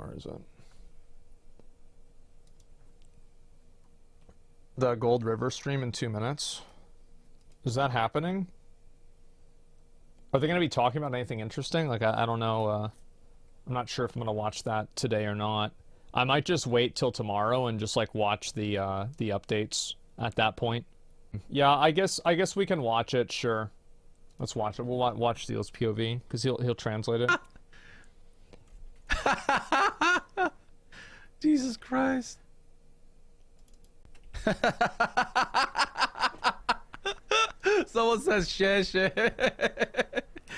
Where is it? The Gold River stream in 2 minutes. Is that happening? Are they going to be talking about anything interesting? Like, I don't know. I'm not sure if I'm going to watch that today or not. I might just wait till tomorrow and just, like, watch the updates at that point. Yeah, I guess we can watch it, sure. Let's watch it. We'll watch Steele's POV, because he'll translate it. Jesus Christ. Someone says shit.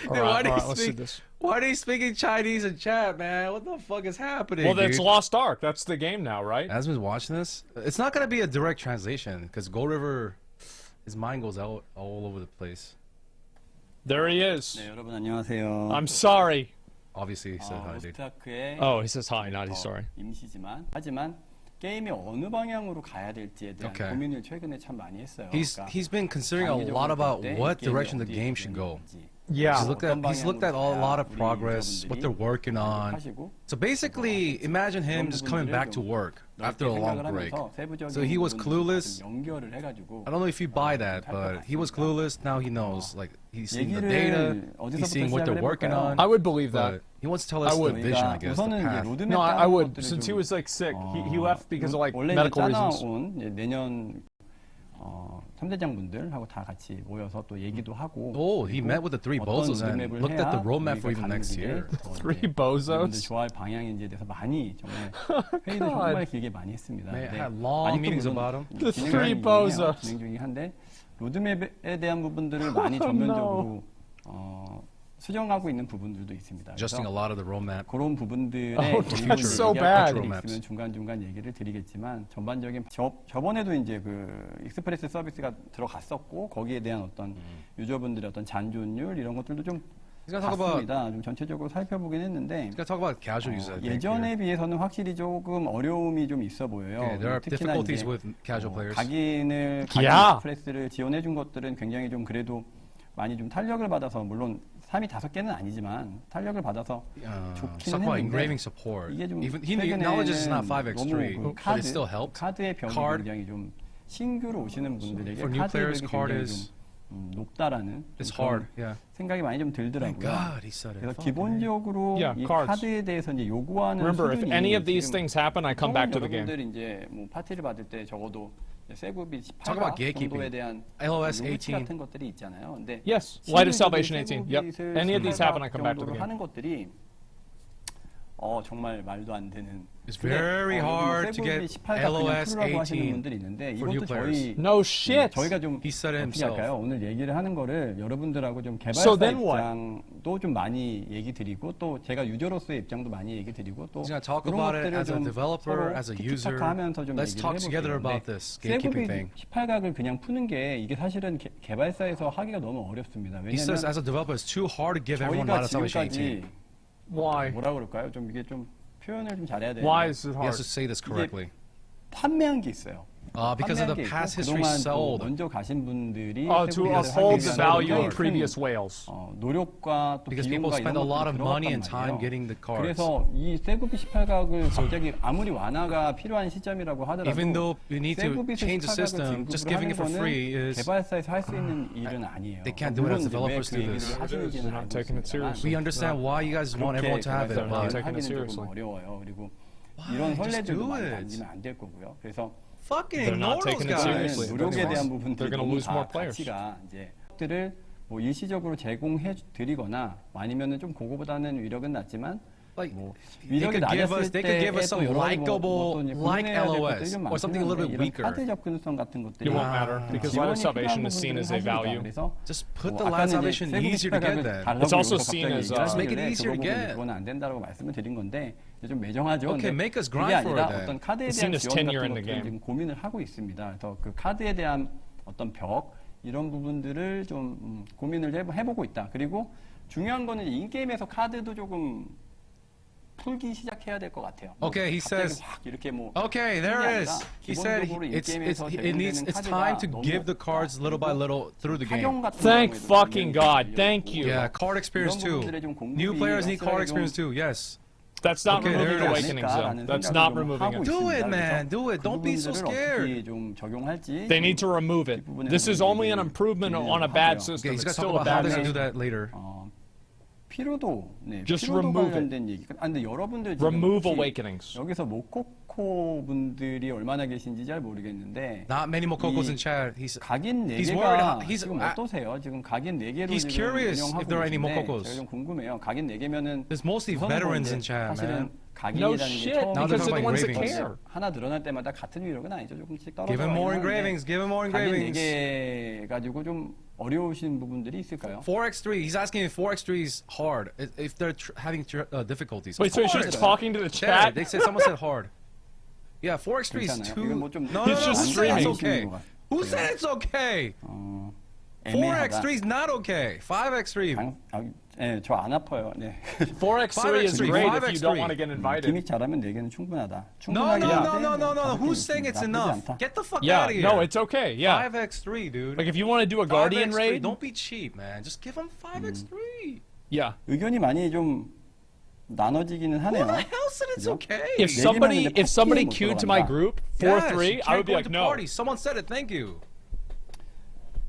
Alright, let's see this. Why are they speaking Chinese in chat, man? What the fuck is happening? Well, that's Lost Ark. That's the game now, right? Asmon's watching this. It's not gonna be a direct translation because Gold River, his mind goes out all over the place. There he is. 네, 여러분 안녕하세요. I'm sorry. Obviously, he said hi, dude. 오스타크의 Oh, he says hi, not he's sorry. 하지만 게임이 어느 방향으로 가야 될지에 대한 고민을 최근에 참 많이 했어요. He's been considering a lot about what direction the game should go. Yeah. He's looked at a lot of progress, what they're working on. So basically, imagine him just coming back to work after a long break. So he was clueless. I don't know if you buy that, but he was clueless. Now he knows. Like, he's seeing the data, he's seeing what they're working on. I would believe that. He wants to tell us the vision, I guess, the path. No, I would. Since he was, like, sick, he left because of, like, medical reasons. 내년 3대장분들하고 다 같이 모여서 또 얘기도 하고. Oh, he met with the three bozos and looked at the roadmap for even next year. Three bozos? 좋아할 방향인지에 대해서 많이 정말 회의도 정말 길게 많이 했습니다. They had long meetings about him. The three bozos. 진행 중이긴 한데 로드맵에 대한 부분들을 많이 전면적으로 수정하고 있는 부분들도 있습니다. Adjusting a lot of the roadmap. 그런 부분들의 that's so bad. 있으면 중간중간 얘기를 드리겠지만 전반적인 저번에도 이제 그 익스프레스 서비스가 들어갔었고 거기에 대한 어떤 유저분들의 어떤 잔존율 이런 것들도 좀 봤습니다. 좀 전체적으로 살펴보긴 했는데 예전에 비해서는 확실히 조금 어려움이 좀 있어 보여요. 특히나 이제 각인을 익스프레스를 지원해 준 것들은 굉장히 좀 그래도 많이 좀 탄력을 받아서 물론 3이 5개는 아니지만 탄력을 받아서 좋기는 했는데 이게 좀 최근에는 너무 카드의 병이 굉장히 좀 신규로 오시는 분들에게 카드의 병이 굉장히 좀 높다라는 생각이 많이 좀 들더라고요. 그래서 기본적으로 이 카드에 대해서 이제 요구하는 Remember, if any of these things happen, I come back to the game. 여러분들 이제 뭐 파티를 받을 때 적어도 세급이 18가 정도에 대한 루치 같은 것들이 있잖아요. 근데 yes, Light of Salvation 18. Yep. Any of these happen, I come back to the game. 하는 것들이 정말 말도 안 되는. It's very hard to get LOS 18 for new players. No shit. 저희가 좀 He said it 어떻게 himself. 할까요? 오늘 얘기를 하는 거를 여러분들하고 좀 개발사 입장도 좀 많이 얘기 드리고 또 제가 유저로서의 입장도 많이 얘기 드리고 또 He's gonna talk about it as a developer, as a user. Let's talk together about this gatekeeping thing. 18각을 그냥 푸는 게 이게 사실은 개발사에서 하기가 너무 어렵습니다. He says as a developer, it's too hard to give everyone Light of Salvation 18. Why? 뭐라 그럴까요? 좀 이게 좀 표현을 좀 잘해야 돼요. Why is it hard? He has to say this correctly. 판매한 게 있어요. Because of the past history sold. 먼저 가신 분들이 to uphold the value of previous whales. 노력과 또 Because people 비용과 spend a 이런 lot 것들이 of money and 들어갔단 time 말이에요. getting the cards. 그래서 이 세구비 18각을 갑자기 아무리 완화가 필요한 시점이라고 하더라도 Even though you need to change the system, just giving it for free is. 개발사에서 할 수 있는 일은 아니에요. They can't do it as developers do this. They're not taking it seriously. We understand why you guys want everyone to have it, They're not but taking it seriously. 어려워요. 그리고 이런 선례들도 많이 만지면 안 될 거고요. 그래서 fucking ignore those guys. 노력에 대한 부분들이 They're going to lose more players. 가치가 이제 것들을 뭐 일시적으로 제공해 드리거나 아니면은 좀 그거보다는 위력은 낮지만 Like, 뭐 they 위력이 could give 낮았을 us some likable, like LOS, or something a little bit weaker. 카드 접근성 같은 것들이 It won't matter because Light of Salvation is seen as a value. Just put the Light of Salvation easier to get then. It's also seen as just make it easier to get. 그건 안 된다고 말씀을 드린 건데 좀 매정하죠. Okay, make us grind for it then. 어떤 카드에 대한 지원 같은 것들을 지금 고민을 하고 있습니다. 그래서 그 카드에 대한 어떤 벽 이런 부분들을 좀 고민을 해보고 있다. 그리고 중요한 거는 인게임에서 카드도 조금 풀기 시작해야 될 것 같아요. Okay, he says. Okay, there it is. He said it's time to give the cards little by little through the game. Thank fucking God. Thank you. Yeah, card experience too. New players need card experience too. Yes. That's not Okay, there removing it is. awakenings, though. That's not removing it. Do it, man. Do it. Don't be so scared. 좀 적용할지 They need to remove it. This is only an improvement on a bad Okay, system. he's It's gonna talk still a about how bad they're gonna do system. that later. 피로도, 네, Just 피로도 remove it. 관련된 얘기. 근데 여러분들 지금 Remove 혹시 awakenings. 여기서 모코코 분들이 얼마나 계신지 잘 모르겠는데 Not many Mokokos in chat. 각인 he's 4개가 worried. 지금 어떠세요? 지금 각인 4개로 He's 지금 curious 운영하고 if there are any 계신데 Mokokos. 제가 좀 궁금해요. 각인 4개면은 There's mostly veterans in chat, man. No 각인이라는 게 shit, 처음에 because they're the ones that engravings. care. 하나 늘어날 때마다 같은 위력은 아니죠. 조금씩 떨어져. Give him more engravings. Give him more 각인 engravings. 4개 가지고 좀 어려우신 부분들이 있을까요? 4x3. He's asking if 4x3 is hard. If they're having difficulties. Wait, so he's just talking to the chat? They said someone said hard. Yeah, 4x3 is 괜찮아요. too. 이건 뭐좀 No, He's just who said it's streaming. okay? Who said it's okay? 4x3 is not okay. 5x3. 네, 저 안 아파요. 네. 4x3 is 5x3, great if you 5x3. don't want to get invited. 기믹 잘하면 4개는 충분하다. No, 충분하긴 한데 no. Who's saying it's 나쁘지 enough? 않다. Get the fuck Yeah, out of here. no, it's okay. Yeah. 5x3, dude. Like if you want to do a Guardian 5x3. raid, Don't be cheap, man. Just give him 5x3. yeah. 의견이 많이 좀 나눠지기는 Who 하네요. the hell said it's okay? If somebody 내기만 못 queued to my 들어간다. group Yes, 4-3, you I would can't be go like to no. parties. Someone said it. Thank you.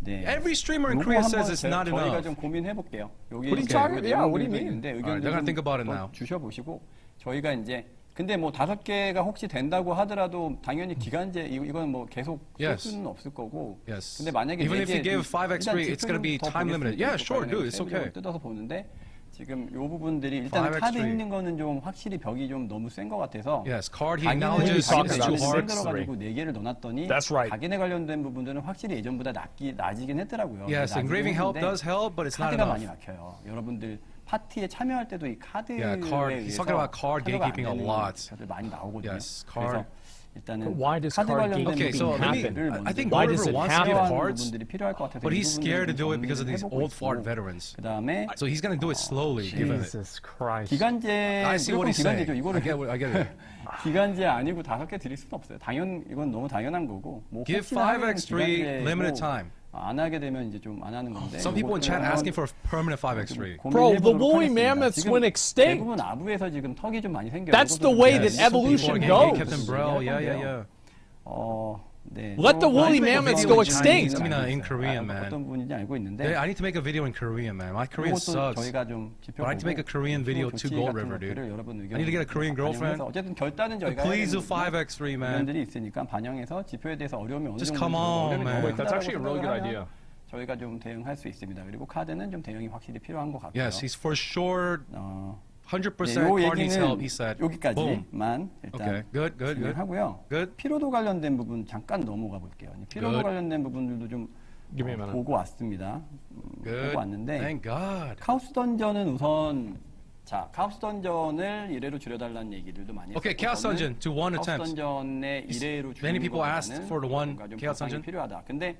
네. Every streamer in 요거 Korea 한번 says it's not 저희가 enough. 좀 고민해 볼게요. 여기 What are you talking- yeah, what do you mean? 있는데 Alright, they're gonna think about it now. 주셔 보시고 저희가 이제 근데 뭐 5개가 혹시 된다고 하더라도 당연히 기간제 이건 뭐 계속 쓸 Yes. 수는 없을 거고. Yes. 근데 만약에 Even if you 4개 give 5x3, it's gonna be time limited. Yeah, sure, dude, it's okay. 뜯어서 보는데 지금 요 부분들이 일단 5x3. 카드 있는 거는 좀 확실히 벽이 좀 너무 센 것 같아서. Yes, card he 각인을 acknowledges talking it's about too hard. 들어가지고 4개를 넣어놨더니 That's right. 각인에 관련된 부분들은 확실히 예전보다 낮이긴 했더라고요. Yes, 낮이긴 engraving help 했는데 does help, but it's not 카드가 많이 enough. 막혀요. 여러분들 파티에 참여할 때도 이 카드에 Yeah, card. He's talking about card 카드가 안 gatekeeping a 되는 lot. 것들 많이 나오거든요. Yes, 그래서 card. 일단은 Why does 카드 card 관련된 Okay, so let me. 부분들을 I think Why Gold does River it wants to give happen? cards, 부분들이 필요할 것 같아서 but 이 he's 부분들을 scared to 좀 do it because of these 정리를 old 해보고 fart 있고, veterans. 그다음에 So he's gonna do it slowly. Given it. Jesus Christ. 기간제 I see what 무조건 he's saying. 기간제죠. 이거를 I get it. 기간제 아니고 5개 드릴 수는 없어요. 이건 너무 당연한 거고. 뭐 Give 혹시나 하면 5x3 기간제고 limited time. 안 하게 되면 이제 좀 안 하는 건데. Some people in chat 요것들은 asking for a permanent 5x3. Bro, the 고민해보도록 woolly 하겠습니다. mammoths 지금 went extinct. 대부분 아부에서 지금 턱이 좀 많이 생겨요. That's the 이것도 way 좀 that 해야 돼요. evolution People goes. kept them braille. Yeah. 네. Let the woolly 아니, mammoths video go in extinct. Chinese I mean, 알고 in 있어요. Korean, man. 어떤 분인지 알고 있는데. I need to make a video in Korean, man. My Korean 이것도 sucks. 저희가 좀 But I need to make a Korean video to Gold River, dude. I need to get a Korean girlfriend. 어쨌든 결단은 저희가 Please do 5x3, man. 의견들이 있으니까 반영해서 지표에 대해서 어려움이 어느 Just 정도 come on, man. Wait, that's actually a really good idea. 저희가 좀 대응할 수 있습니다. 그리고 카드는 좀 대응이 확실히 필요한 것 같고요. Yes, he's for sure 100% 요 card needs help, 얘기는 he said. 여기까지만 일단 Okay, good. 진행하고요. Good. 피로도 관련된 부분 잠깐 넘어가 볼게요. 피로도 Good. 관련된 부분들도 좀 Give me a minute. 보고 왔습니다. Good. 보고 왔는데 Thank God. 카오스 던전은 우선 카오스 던전을 1회로 줄여달라는 얘기들도 많이 했고 Okay, Chaos Dungeon to one 카오스 attempt. 던전의 1회로 줄이는 Many people asked 거보다는 for the one 뭔가 좀 Chaos 보상이 Dungeon. 필요하다. 근데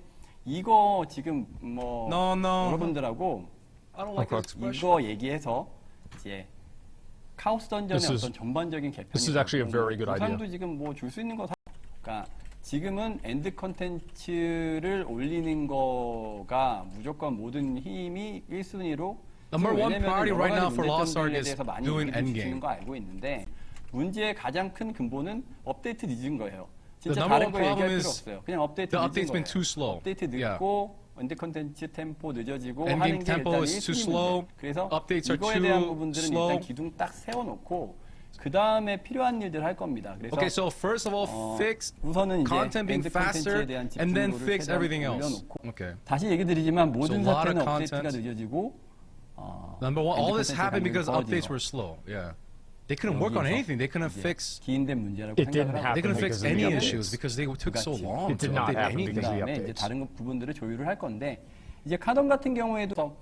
이거 지금 뭐 No. 여러분들하고 I don't like this expression. 이거 얘기해서 이제 카오스 던전의 This is- 어떤 전반적인 개편이 this is actually a very good idea. 보상도 지금 뭐 줄 수 있는 거 그러니까 지금은 엔드 컨텐츠를 올리는 거가 무조건 모든 힘이 1순위로 Number one priority right now for Lost Ark is doing 주는 endgame. 거 알고 있는데 문제의 가장 큰 근본은 업데이트 늦은 거예요. 진짜 The number 다른 one 거 얘기할 problem 필요 is 없어요. 그냥 업데이트 the 늦은 update's been 거예요. too slow. 업데이트 Yeah. 늦고 엔드 컨텐츠 템포 늦어지고 Endgame 하는 게 tempo 일단 is too 1순위 slow. 문제. 그래서 Updates are 이거에 too 대한 부분들은 slow. 일단 기둥 딱 세워놓고 그 다음에 필요한 일들 할 겁니다. 그래서 Okay, so first of all, fix 우선은 이제 content being 엔드 faster, 컨텐츠에 대한 and then 집중도를 fix 최대한 everything else. 올려놓고 Okay. 다시 얘기 드리지만 모든 So a lot 사태는 of 업데이트가 content. 늦어지고 Number one, all 엔드 this 컨텐츠 happened because 가격이 updates 떨어진 were slow. Yeah. They couldn't work on 여기에서 anything. They couldn't 이제 fix. 기인된 문제라고 It didn't 생각을 하고 They couldn't fix because of the any updates. issues because they took so 그렇지. long It to did not update happen anything. because of the 그다음에 이제 updates. 다른 부분들을 조율을 할 건데 이제 카던 같은 경우에도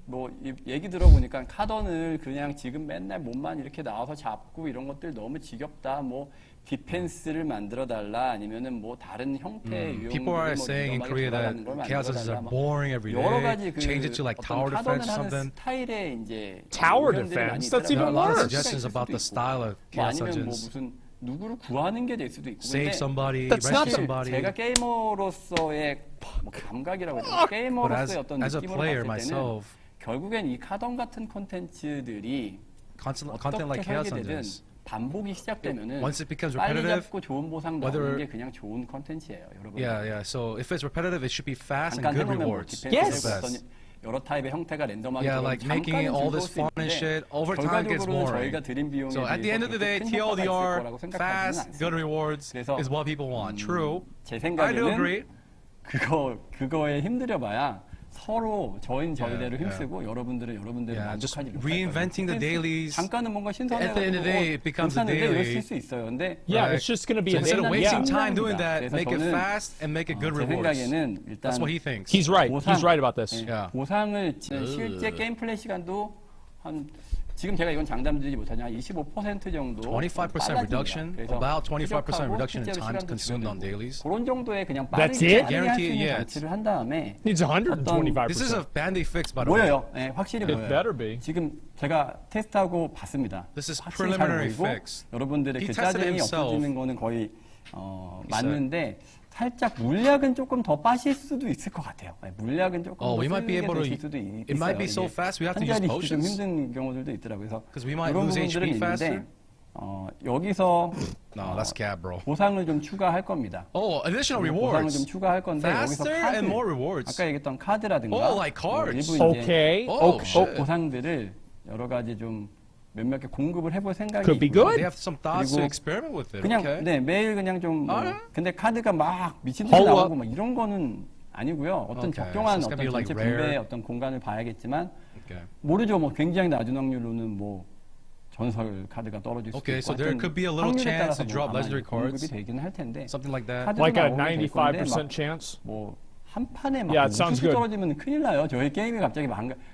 뭐 얘기 들어보니까 카던을 그냥 지금 맨날 몸만 이렇게 나와서 잡고 이런 것들 너무 지겹다. 뭐 디펜스를 만들어 달라 아니면은 뭐 다른 형태의 유형들을 People are 뭐 saying in 리더하게 Korea that 돌아가는 걸 Chaos 만들어 Dungeons 달라. are 막 boring every 여러 day. 가지 그 Change it to like tower 어떤 defense or 카던을 하는 something. 스타일의 이제 Tower 의견들이 많이 defense? That's There are a even 있더라고요. lot of worse. suggestions about the style of 뭐 Chaos 아니면 뭐 Dungeons. 무슨 누구를 구하는 게 될 수도 있고 Save 근데 somebody, That's not rescue the- somebody. 제가 게이머로서의 뭐 감각이라고 해야 되나? But 게이머로서의 어떤 as a 느낌으로 player 봤을 때는 myself, 결국엔 이 카던 같은 콘텐츠들이 content like 어떻게 chaos 설계되든 dungeons. 반복이 시작되면은 Once it becomes 빨리 repetitive, 잡고 좋은 보상 넣는 게 그냥 좋은 컨텐츠예요, 여러분. yeah. So if it's repetitive, it should be fast and 잠깐 good 해놓으면 뭐 rewards. Yes. 어떤 여러 타입의 형태가 랜덤하게 Yeah, like making it all this fun and shit. Over time it gets 결과적으로는 boring. 저희가 들인 비용에 So at the end of the day, 큰 효과가 있을 TLDR, 거라고 생각하지는 fast, good 않습니다. rewards 그래서, is what people want. True. 제 I do agree. 생각에는 그거에 힘들여봐야 서로 저희대로 Yeah. 힘쓰고 여러분들은 여러분대로 Yeah, just 만족하지 못할 reinventing the 거예요. dailies. 잠깐은 뭔가 At the end of the day, it becomes a 괜찮은데 daily. 이럴 수 있어요. 근데 Yeah, Right. it's just going to be So instead of wasting yeah. time doing that, 그래서 make it 저는, fast and make it good 제 rewards. 생각에는 일단 That's what he thinks. He's right. 보상, He's right about this. 예, Yeah. 보상을 실제 게임 플레이 시간도 한 지금 제가 이건 장담드리지 못하지만 25% 정도 25% reduction, about 25% reduction in time consumed on dailies. 그런 정도의 그냥 That's 빠르게 it? 할수 있는 Guaranteed, 장치를 한 다음에 It's 125%. This is a band-aid fix, by the way. 보여요. 네, 확실히 It 보여요. better be. 지금 제가 테스트하고 봤습니다. This is 확실히 잘 preliminary 보이고 fix. 여러분들의 He 그 tested 짜증이 himself. 없어지는 거는 거의 맞는데 살짝 물약은 조금 더 빠실 수도 있을 것 같아요. 네, 물약은 조금 더 We might be 쓰게 able to. 되실 수도 It might be so 이게 fast we have to use 한자리 좀 potions. 힘든 경우들도 있더라고요. 그래서 'Cause we might 이런 lose 부분들은 HP faster. 있는데 여기서 No, that's cap, bro. 보상을 좀 추가할 겁니다. Oh, additional 보상을 좀 rewards. 추가할 건데 여기서 Faster 카드, and more rewards. 아까 얘기했던 카드라든가 Oh, like cards. 일부 이제 Okay. Oh, shit. 보상들을 여러 가지 좀 몇몇 개 공급을 해볼 생각이 Could be 있고요. good. They have some thoughts to 그리고 experiment with it. 그냥 Okay. 네 매일 그냥 좀 뭐, 아, 근데 카드가 막 미친 듯이 Hold 나오고 up. 막 이런 거는 아니고요. 어떤 Okay. 적정한 So it's gonna 어떤 be like 전체 rare. 분배의 어떤 공간을 봐야겠지만 Okay. 모르죠. 뭐 굉장히 낮은 확률로는 뭐 전설 카드가 떨어질 수도 Okay, 있고 so there 하여튼 could be a little 확률에 chance 따라서 to drop 아마 legendary 공급이 cards. 되기는 할 텐데 Something like that. 카드도 Like a 나오면 될 건데 95% 막 chance. 뭐 한 판에 막 Yeah, it sounds 우수수 good. 떨어지면 큰일 나요. 저희 게임이 갑자기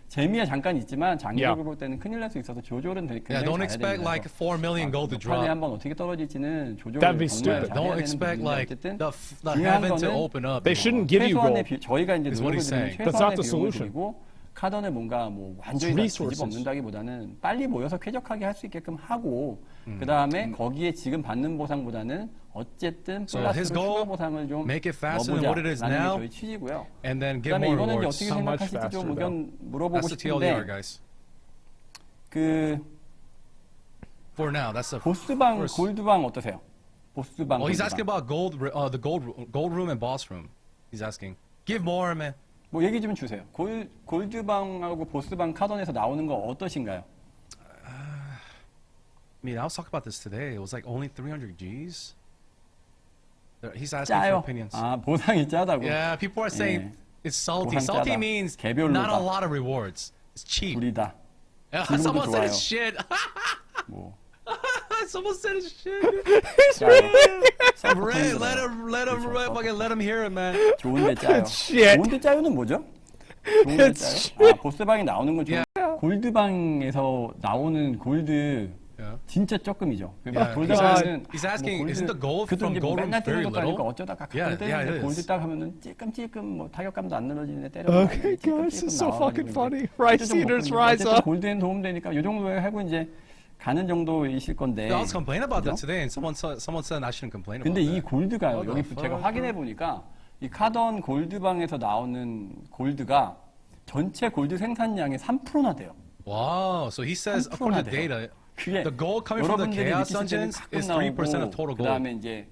재미야 잠깐 있지만 장기적으로 Yeah. 볼 때는 큰일 날 수 있어서 조절은 되게 Yeah, 굉장히 don't 잘해야 expect 됩니다. like 4 million gold to 판에 drop. 한번 어떻게 떨어질지는 조절을 That'd be 정말 stupid. 잘해야 Don't 되는 expect 부분인데 like 어쨌든 the 중요한 heaven to 거는 open up. They shouldn't give you 최소한의 gold. 저희가 이제 is what 노력을 he's 드리는 saying. That's not 최소한의 the 비용을 solution. 드리고 카던을 뭔가 뭐 완전히 다 resources. 뒤집어엎는다기보다는 빨리 모여서 쾌적하게 할 수 있게끔 하고 그 다음에 거기에 지금 받는 보상보다는 어쨌든 So his 플러스로 goal, 추가 보상을 좀 make it faster than what it is 넣어보자라는 게 now, 저희 취지고요. and then get 그다음에 more 이거는 이제 rewards. 어떻게 How much 생각하실지 좀 faster, 의견 물어보고 That's the TLDR, 싶은데 guys. 그 For now, that's the. 보스방 first. 골드방 어떠세요? 보스방 Oh, he's 골드방. asking about the gold room and boss room. He's asking. Give more, man. 뭐 얘기 좀 주세요. 골드방하고 보스방 카던에서 나오는 거 어떠신가요? I mean, I was talking about this today. It was like only 300 Gs. He's asking for 짜요. opinions. 아 보상이 짜다고. Yeah, people are saying it's salty. 보상 Salty 짜다. means 개별로다. not a lot of rewards. It's cheap. 불이다. Yeah, someone said 좋아요. it's shit. 뭐 Someone said it's shit. 짜요. Ray, let him hear it, man. 좋은데 짜요. shit. 좋은데 짜요는 뭐죠? 좋은데 짜요? 아 보스방에 나오는 건 좋은. 골드방에서 나오는 골드 Yeah. 진짜 조금이죠. Yeah, 골드방은 he's asking, isn't the gold 그것도 from 이제 뭐 gold 맨날 room very 뜨는 것도 아니고 little? 어쩌다가 Yeah, 가끔 yeah, 뜨는데 it 골드 is. 딱 하면은 찔끔찔끔 뭐 타격감도 안 늘어지는데 때려. Okay, guys, this is so fucking funny. Rice eaters rise up. 골드엔 도움되니까 이 정도에 하고 이제 가는 정도이실 건데. I was complaining about that 그죠? today, and someone said I shouldn't complain about 근데 이 that. 골드가요. What 여기 the 제가 fuck? 확인해 보니까 이 카던 골드방에서 나오는 골드가 전체 골드 생산량의 3%나 돼요. Wow, so he says according to data, 그게 the gold coming from the 여러분들이 chaos 느끼실 때는 dungeons 가끔 is 3% of total 나오고 gold. 그다음에 이제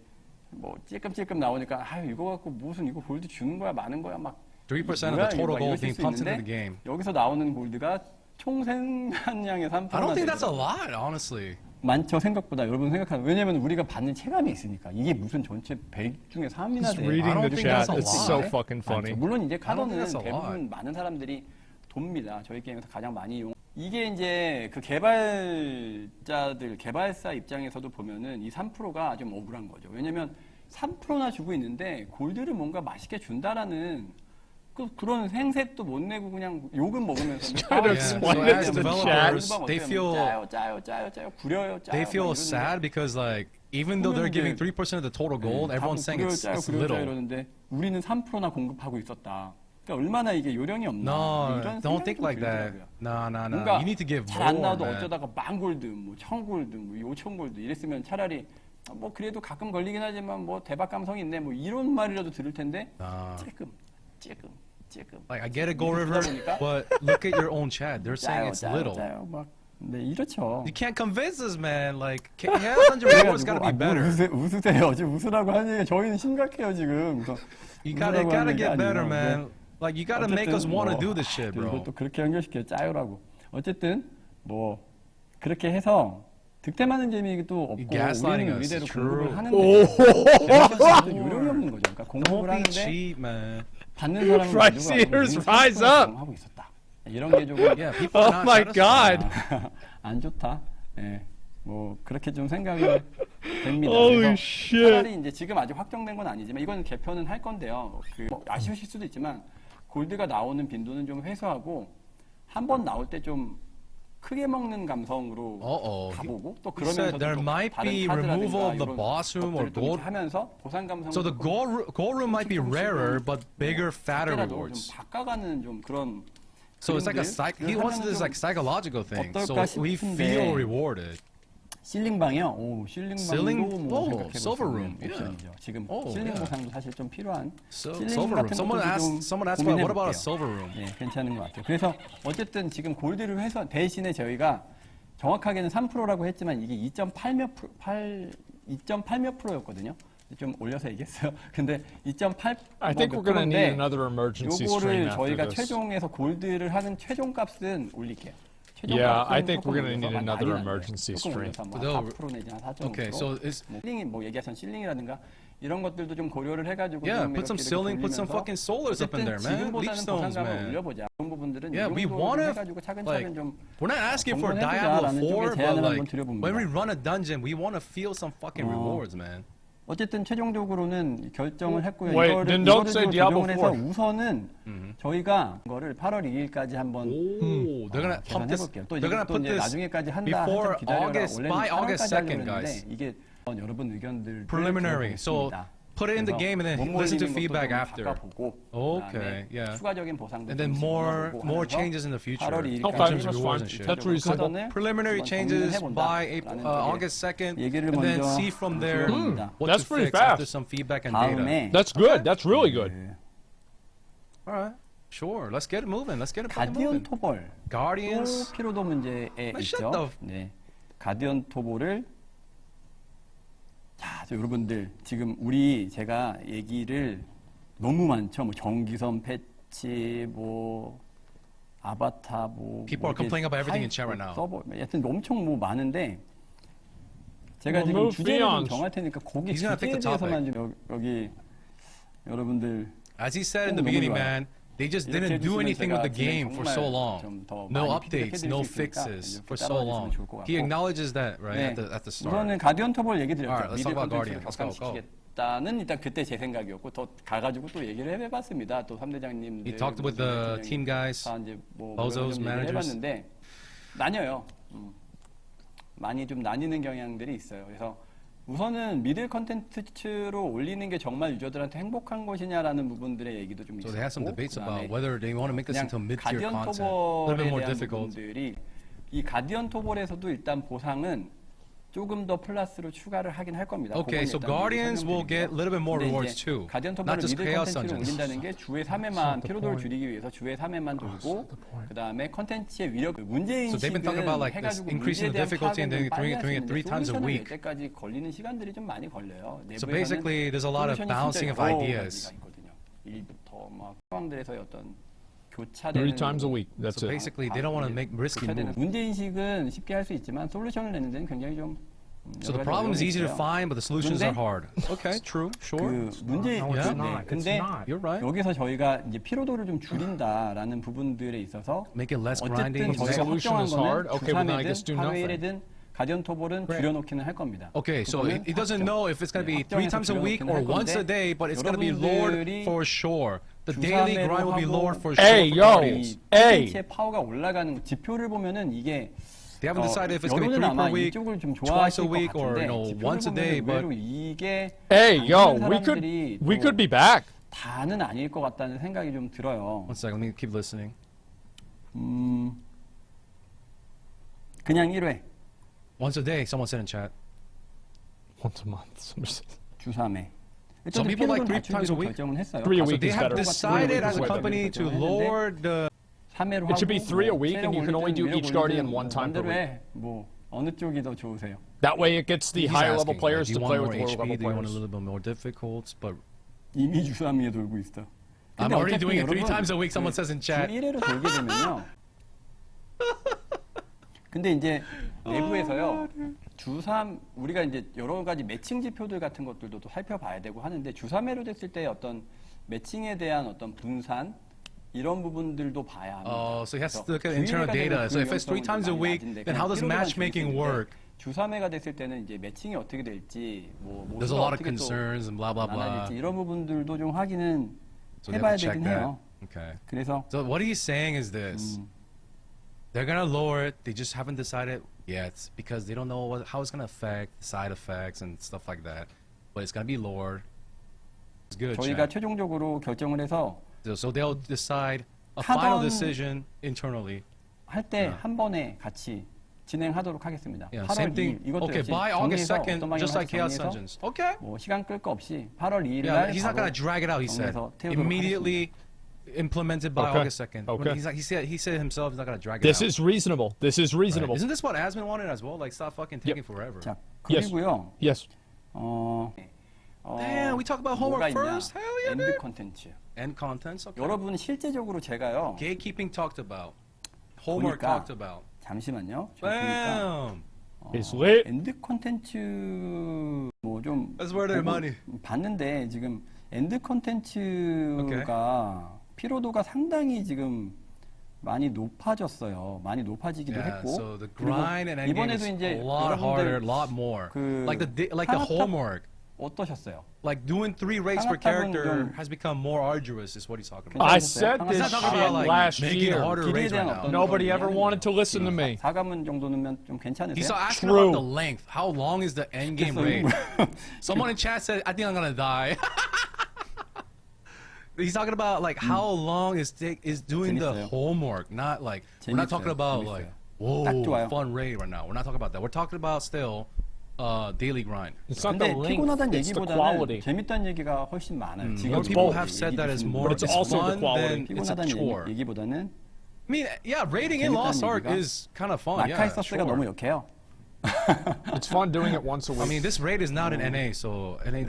뭐 찔끔찔끔 나오니까 아유 이거 갖고 무슨 이거 골드 주는 거야 많은 거야 막 3% of 뭐야, the total 이거 막 gold 이러실 being 수 pumped into 있는데 the game. 여기서 나오는 골드가 총 생산량의 3%나 I don't think that's a lot, honestly. 많죠 생각보다 여러분 생각하는 왜냐면 우리가 받는 체감이 있으니까 이게 무슨 전체 100 중에 3이나 Just 돼. reading I don't the think chat. that's a It's lot. so fucking funny. 물론 이제 I don't think 카던은 that's a 대부분 많은 사람들이 돕니다. 저희 게임에서 가장 많이 이용. 이게 이제 그 개발사 입장에서도 보면은 이 3%가 좀 억울한 거죠. 왜냐면 3%나 주고 있는데 골드를 뭔가 맛있게 준다라는 그런 생색도 못 내고 그냥 욕은 먹으면서 Try to explain it to the chat. They feel 짜요 구려요 짜요 they feel 막 이러는데 sad because like even though they're giving 3% of the total gold, everyone's saying it's little. 이러는데 우리는 3%나 공급하고 있었다. 그러니까 얼마나 이게 요령이 없나. No, 이런 don't 생각이 think 좀 like that. 들더라고요. No. 뭔가 You need to give 잘 안 more, 나와도 man. 어쩌다가 10,000골드, 뭐 1,000골드, 뭐 5,000골드 이랬으면 차라리 뭐 그래도 가끔 걸리긴 하지만 뭐 대박 감성이 있네 뭐 이런 말이라도 들을 텐데 찔끔 Like I get it, Go River, but look at your own chat. They're saying it's little. 짜요 막 네, 이렇죠. You can't convince us, man. Like, 해야한지 rewards gotta be better. 웃으세요. 지금 웃으라고 하는 얘기가 저희는 심각해요, 지금. You gotta get better, man. Like, you gotta make us want to do this shit, bro. 이것도 그렇게 연결시켜 짜요라고. 어쨌든 뭐 그렇게 해서 득템하는 재미도 없고 우리는 우리대로 공부를 하는데 요령이 없는 거죠. 그러니까 공부를 하는데 cheap, man. 받는 사람은 Price eaters rise up. 하고 있었다. 이런 게 조금 Oh my god. 안 좋다. 예. 뭐 그렇게 좀 생각이 됩니다. Holy 그래서 shit. 차라리 이제 지금 아직 확정된 건 아니지만 이건 개편은 할 건데요. 뭐 아쉬우실 수도 있지만 골드가 나오는 빈도는 좀 회수하고 한 번 나올 때 좀 크게 먹는 감성으로 가보고 또 그러면서 there might be removal of the boss room or gold 하면서 보상 감성. So the gold room might be rarer but bigger, fatter rewards. 좀 바꿔가는 좀 그런. So it's like he wants this like psychological thing. So we feel rewarded. 실링방이요? 오, 실링방도 뭐 silver room. 옵션이죠. 지금 실링 보상도 사실 좀 필요한. Silver room. Someone asked about what about a silver room? 네, 괜찮은 것 같아요. 그래서 어쨌든 지금 골드를 회수 대신에 저희가 정확하게는 3%라고 했지만 이게 2.8 몇 프로였거든요. 좀 올려서 얘기했어요. 근데 2.8 I think we're gonna need another emergency stream 요거를 after 저희가 this. 최종에서 골드를 하는 최종 값은 올릴게요. Yeah, I think we're gonna need another emergency stream. 4% 내지 한 4.5%. Okay, so it's 실링이 뭐 얘기하신 실링이라든가 이런 것들도 좀 고려를 해가지고 put some ceiling, put some fucking solars up in there, man. Leaf stones, man. 올려보자. 그런 부분들은 we want to like. We're not asking for Diablo 4, but like when we run a dungeon, we want to feel some fucking rewards, man. 어쨌든 최종적으로는 결정을 했고요. Wait, then don't say Diablo 4. 해서 우선은 저희가 이거를 8월 2일까지 한번 they're gonna pump this. 해볼게요. 또 They're gonna put this 나중에까지 한다. before 기다려라. August, 원래는 by August 8월까지 2nd, guys. 이게 여러분 의견들 Preliminary. So put it in the game and then listen to feedback after. Okay, yeah. 추가적인 보상도 And then more changes in the future. 8월 2일까지 Okay, that's fine. That's reasonable. Preliminary changes by August 2nd, and then see from there what That's to pretty fix fast. after some feedback and data. 다음에 That's good. That's really good. All right, sure. Let's get it moving. Let's get it 가디언 moving. 토벌 Guardians. 또 피로도 문제에 있죠. 네, 가디언 토벌을 자, 여러분들 지금 제가 얘기를 너무 많죠. 뭐 전기선 패치, 뭐 아바타, 뭐 People are complaining about everything in chat right now. 서버, 여튼 엄청 뭐 많은데 제가 지금 Remove 주제를 좀 Fions. 정할 테니까 거기 He's gonna pick 주제에 the topic. 대해서만 좀 여기 여러분들 As he said in the beginning, man, they just didn't do anything with the game for so long. No updates, no fixes for so long. He acknowledges that, right, at the start. 우선은 가디언 토벌 얘기 드렸죠. Alright, let's talk about Guardian. Let's go. 격감시키겠다는 일단 그때 제 생각이었고 더 가가지고 또 얘기를 해봤습니다. 또 3대장님들 He talked with the team guys, Bozo's managers. 해봤는데 나뉘어요. 많이 좀 나뉘는 경향들이 있어요. 그래서 우선은 미들 컨텐츠로 올리는 게 정말 유저들한테 행복한 것이냐라는 부분들의 얘기도 좀 So 있었고 they had some debates about whether they want to make this into mid-tier 가디언 content. A little bit 토벌에 more 대한 difficult. 부분들이 이 가디언 토벌에서도 일단 보상은 조금 더 플러스로 추가를 하긴 할 겁니다. Okay, so Guardians will get a little bit more rewards too. 가디언 Not 토벌을 just 미들 Chaos 컨텐츠로 Dungeons. 올린다는 게 주에 3회만 피로도를 줄이기 위해서 주에 3회만 돌고 그 다음에 컨텐츠의 위력 So they've been talking about 문제인식은 like this 해가지고 increasing 문제에 the 대한 difficulty and then 파악은 doing it 3 times a 솔루션을 낼 week. 때까지 걸리는 시간들이 좀 많이 걸려요. So basically, there's a lot of balancing of ideas. 1부터 막 상황들에서의 어떤 교차되는 3 times a week. That's So it. basically, they don't want to make risky moves. 문제인식은 쉽게 할 수 있지만 솔루션을 내는 데는 굉장히 좀 So the problem is easy to find, but the solutions are hard. Okay, true, sure. 그 문제 No, it's 네, not. 근데 It's not. You're right. 여기서 저희가 이제 피로도를 좀 줄인다라는 부분들에 있어서 Make it less 어쨌든 grinding. 저희가 Solution 확정한 is hard. 거는 Okay, well, then I guess do 주 3회든 nothing. 하루일이든 가디언 토벌은 줄여놓기는 할 겁니다. Okay, so 그거는 he doesn't 확정. know if it's going to be 3 times a week 줄여놓기는 or 할 once a 건데 day, but it's going to be lowered 여러분들이 for sure. The 주 daily 3회로 grind will be 하고 lowered for Hey, sure. yo. for Guardians. Hey. 의 파워가 올라가는 지표를 보면은 이게 They haven't decided if it's going to be 여론은 3 아마 per week, 이쪽을 좀 twice 좋아하실 a week, 것 or 같은데 once a day, 지표를 but 보면 의외로 이게 Hey, yo, 안 we 보는 사람들이 could 또 be back. 다는 아닐 것 같다는 생각이 좀 들어요. one second, let me keep listening. 그냥 1회 Once a day, someone said in chat. Once a month. Somebody said- 주 3회. Some people like 3 times a week. 결정은 했어요. 3 a So week they is have better. decided as a Wait, company to lower the 3회로 It should be 하고 3 a week, and you can only do 체력 each guardian 올리든 1 time per 맘대로 week. 해. 뭐 어느 쪽이 더 좋으세요? That way, it gets the He's higher level asking, players do to you play want with more lower HP? level Do you want a players. little bit more difficult? But 이미 주사위에 돌고 있어. I'm 근데 already 어차피 doing it 3 여러분, times a week. Someone says in 주 chat. 1회로 돌게 되면요. 근데 이제 내부에서요. 주3 우리가 이제 여러 가지 매칭 지표들 같은 것들도 또 살펴봐야 되고 하는데 주3회로 됐을 때 어떤 매칭에 대한 어떤 분산 이런 부분들도 봐야 합니다. So he has to look at internal data. So if it's 3 times a week, then how does matchmaking work? 주3회가 됐을 때는 이제 매칭이 어떻게 될지, 뭐 There's a lot of 어떻게 또 concerns and blah blah blah. 나눠질지 이런 부분들도 좀 확인은 So they 해봐야 have to check 되긴 that. 해요. Okay. 그래서 So what he's saying is this: they're gonna lower it. They just haven't decided yet because they don't know how it's gonna affect side effects and stuff like that. But it's gonna be lowered. It's good. 저희가 Chat. 최종적으로 결정을 해서 So they'll decide a final 하던- decision internally. 할 때 한 번에 같이 진행하도록 하겠습니다. Yeah, 8월 same 2일 thing. 이것도 Okay, 역시 by August 정리해서 2nd, 어떤 방향으로 just like 할지 Chaos 정리해서 Dungeons. Okay. 뭐 시간 끌 거 없이 8월 2일 Yeah, 날 he's not 바로 gonna drag it out. He said 정리해서 태우도록 immediately implemented by Okay. August 2nd. Okay. He said himself he's not gonna drag it This out. is reasonable. This is Right. reasonable. Isn't this what Asmon wanted as well? Like stop fucking taking forever. 자, Yes. 그리고요. Yes. Damn, we talk about homework 뭐가 있냐? first? Hell yeah, 엔드 dude. 컨텐츠. And contents. Okay. 여러분 실제적으로 제가요. Gatekeeping talked about. Homework 보니까 talked about. 잠시만요. 저 보니까 Bam. It's lit. 엔드 컨텐츠 뭐 좀 That's where their money. 봤는데 지금 엔드 컨텐츠가 피로도가 상당히 지금 많이 높아졌어요. 많이 높아지기도 Yeah, 했고 so the grind and endgame 이번에도 is 이제 a lot harder, a 여러분들 lot more. 그 Like the homework. 어떠셨어요? Like doing 3 raids per 상하탑은 character 좀- has become more arduous is what he's talking about. I 괜찮으셨어요? said this He's not talking shit about, like, last making year. harder 길이에 raids right 대한 now. 어떤 Nobody 걸 ever 얘기하는 wanted to 거예요. listen to me. 4가문 정도는 좀 괜찮으세요? He's asking True. about the length. How long is the end game raid? Someone in chat said, I think I'm gonna die. He's talking about like how long is doing the 재밌어요. homework, not like we're not talking 재밌어요. about 재밌어요. like 딱 좋아요. fun raid right now. We're not talking about that. We're talking about still daily grind. It's not the 근데 length, 피곤하다는 it's the 얘기보다는 quality. 재밌다는 얘기가 훨씬 많아요. 지금 More people both. have said that it's 얘기 more But it's it's also the fun quality. than it's a 피곤하다는 chore. 얘기보다는 I mean, yeah, raiding in Lost Ark is kind of fun. Yeah, 마카이서스가 너무 sure. 역해요. It's fun doing it once a I week. mean, this raid is not in NA, so NA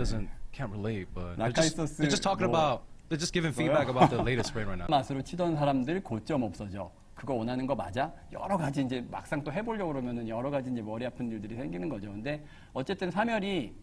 can't relate. But 마카이서스 they're just talking 뭐- about they're just giving feedback about the latest raid right now. 맛으로 치던 사람들 고점 없어져. 그거 원하는 거 맞아? 여러 가지 이제 막상 또 해보려고 그러면은 여러 가지 이제 머리 아픈 일들이 생기는 거죠. 근데 어쨌든 사멸이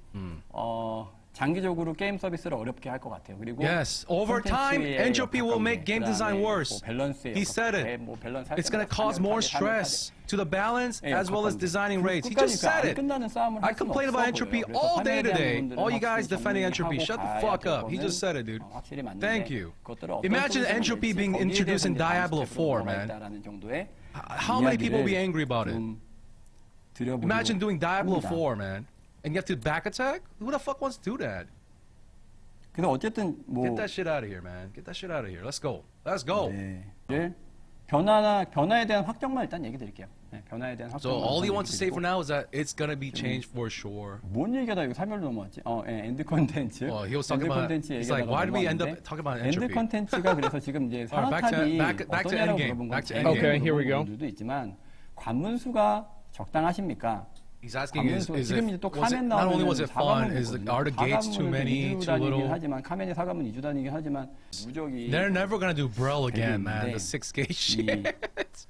장기적으로 게임 서비스를 어렵게 할 것 같아요. 그리고 Yes, over time, 콘텐츠의 entropy will 역학관계, make game design 그다음에 worse. 뭐 밸런스의 He said 역학관계, it. 뭐 밸런스 할 It's going to 때마다 cause more 사멸, 사멸, stress to the balance 예, as well as 역학관계. designing raids. He 끝까지 just 그 said 안 it. 끝나는 싸움을 I 할 수는 complain 없어 about 보여요. entropy 그래서 all day 사멸에 대한 today. 부분들은 All you guys 확실히 defending entropy, 정리하고 shut the 가야 fuck 될 up. He just said it, dude. 확실히 맞는데 Thank you. 그것들을 어떤 Imagine 소리를 entropy 낼지, being 거기에 introduced in 대해서 이제 Diablo 방식적으로 4, man. 있다라는 정도의 How many people will be 이야기를 angry about it? 좀 드려보도록 Imagine doing Diablo 합니다. 4, man. And you have to back attack? Who the fuck wants to do that? 그래서 어쨌든 뭐 Get that shit out of here, man. Get that shit out of here. Let's go. Let's go. 네. 변화에 대한 확정만 일단 얘기 드릴게요. 네, 변화에 대한 So 확정. all he wants to say for now is that it's gonna be changed for sure. 뭔 얘기하다 이거 3일로 넘어왔지? 엔드 컨텐츠. He was talking 엔드 about. 컨텐츠 He's like, 얘기하다가 why did we end up 넘어왔는데 talking about 엔드 entropy? 컨텐츠가 그래서 지금 이제 Alright, 산업탑이 back to 어떠냐라고 endgame. 물어본 건 Back to 제가 endgame. Okay, here we go. 물어본 분들도 있지만 관문수가 적당하십니까? He's asking is 지금 이제 it, 또 was it 카멘 not only 나오면 was it fun, are the gates too many, 2주 too 다니긴 little? 하지만 카멘이 4가문 2주 다니긴 하지만 누적이 They're never gonna do Braille again, man. 되게 The 6K 이 shit.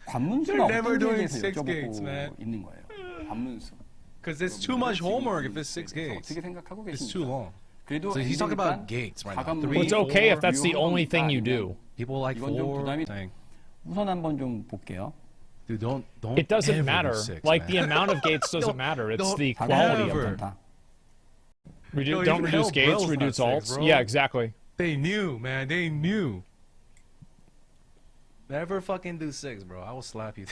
관문수가 They're never 어떤 doing 얘기에서 6 gates, 여쭤보고 man. 있는 거예요. 관문수. Because it's too much homework if it's 6 gates. 어떻게 생각하고 It's 계십니까? too long. 그래도 So he's talking about 엔딩이니까 gates right now. 가감으로 3, Well, it's okay if 4. that's the only thing you do. People like 이건 좀 4 부담이- thing. 우선 한번 좀 볼게요. Dude, don't It doesn't ever matter. do 6, Like man. the amount of gates doesn't matter. It's don't the ever. quality of them. 괜찮다. Don't even reduce Hell gates, Brill's reduce not 6, alts. bro. Yeah, exactly. They knew, man. They knew. Never fucking do 6, bro. I will slap you.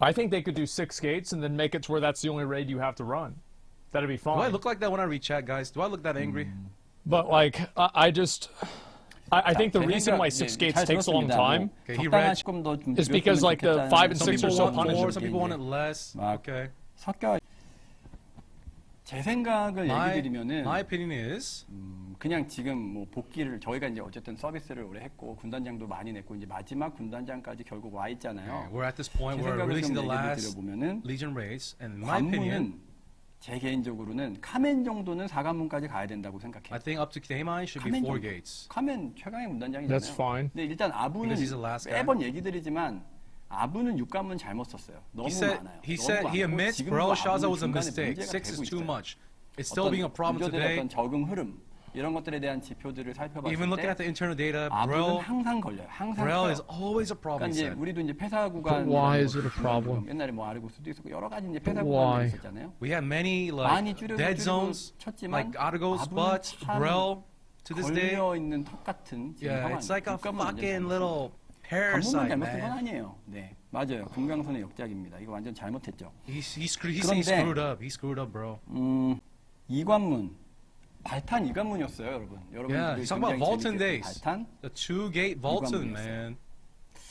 I think they could do 6 gates and then make it to where that's the only raid you have to run. That'd be Do I fine. look like that when I read chat, guys? Do I look that angry? But like, I think the 제 reason why 생각, 6 네, gates 잘 takes a long 들었습니다. time Okay, he 적당한 read- 조금 더 좀 is because, 줄였으면 like, the 좋겠다는 5 and Some 6 are people so want more, punishable. some people want it less. 막 Okay. 섞여 제 생각을 얘기 드리면은 My opinion is 그냥 지금 뭐 복귀를 저희가 이제 어쨌든 서비스를 오래 했고 군단장도 많이 냈고 이제 마지막 군단장까지 결국 와 있잖아요. we're at this point 제 where we're 생각을 releasing 좀 the 얘기를 last 드려보면은 Legion race, and in my opinion, 관문은 제 개인적으로는 카멘 정도는 4관문까지 가야 된다고 생각해요. I think up to Daemon should be 카멘 4 정도. gates. 카멘 최강의 군단장이잖아요. That's fine. 근데 일단 아부는 Because he's the last guy. 매번 얘기 드리지만 아부는 6관문 잘못 썼어요. 너무 많아요. He 너무 said he 많고 admits 지금도 Bro Shaza 아부는 was a 중간에 mistake. 문제가 6 되고 is too 있어요. much. It's still being a problem 유저들의 today. 어떤 적응 흐름 이런 것들에 대한 지표들을 살펴봤을 Even looking at 때 the internal data, 아부는 항상 걸려요. 항상 Braille 커요. is always a problem. 그러니까 이제 Said. 우리도 이제 폐사 구간 But why is it a problem? 옛날에 뭐 아르고스도 있었고 여러 가지 이제 폐사 But 구간이 why? 있었잖아요. We had many 많이 like 줄여서 dead 줄이고 zones, 쳤지만 like Argos, 아부는 but 참 Braille to this day, 걸려 있는 턱 같은 지금 yeah, 상황. it's like a 국가만 완전 fucking 잘못 little 관문만 parasite, 잘못 쓴건 man. 아니에요. 네, 맞아요. 금강선의 역작입니다. 이거 완전 잘못했죠. He 그런데- screwed up. He screwed up, bro. 이관문 발탄 이관문이었어요, 여러분. Yeah, 여러분들이 talk about 굉장히 Vaulton 재밌게 days. 발탄 The 2-gate Vaulton, 이관문이었어요. man.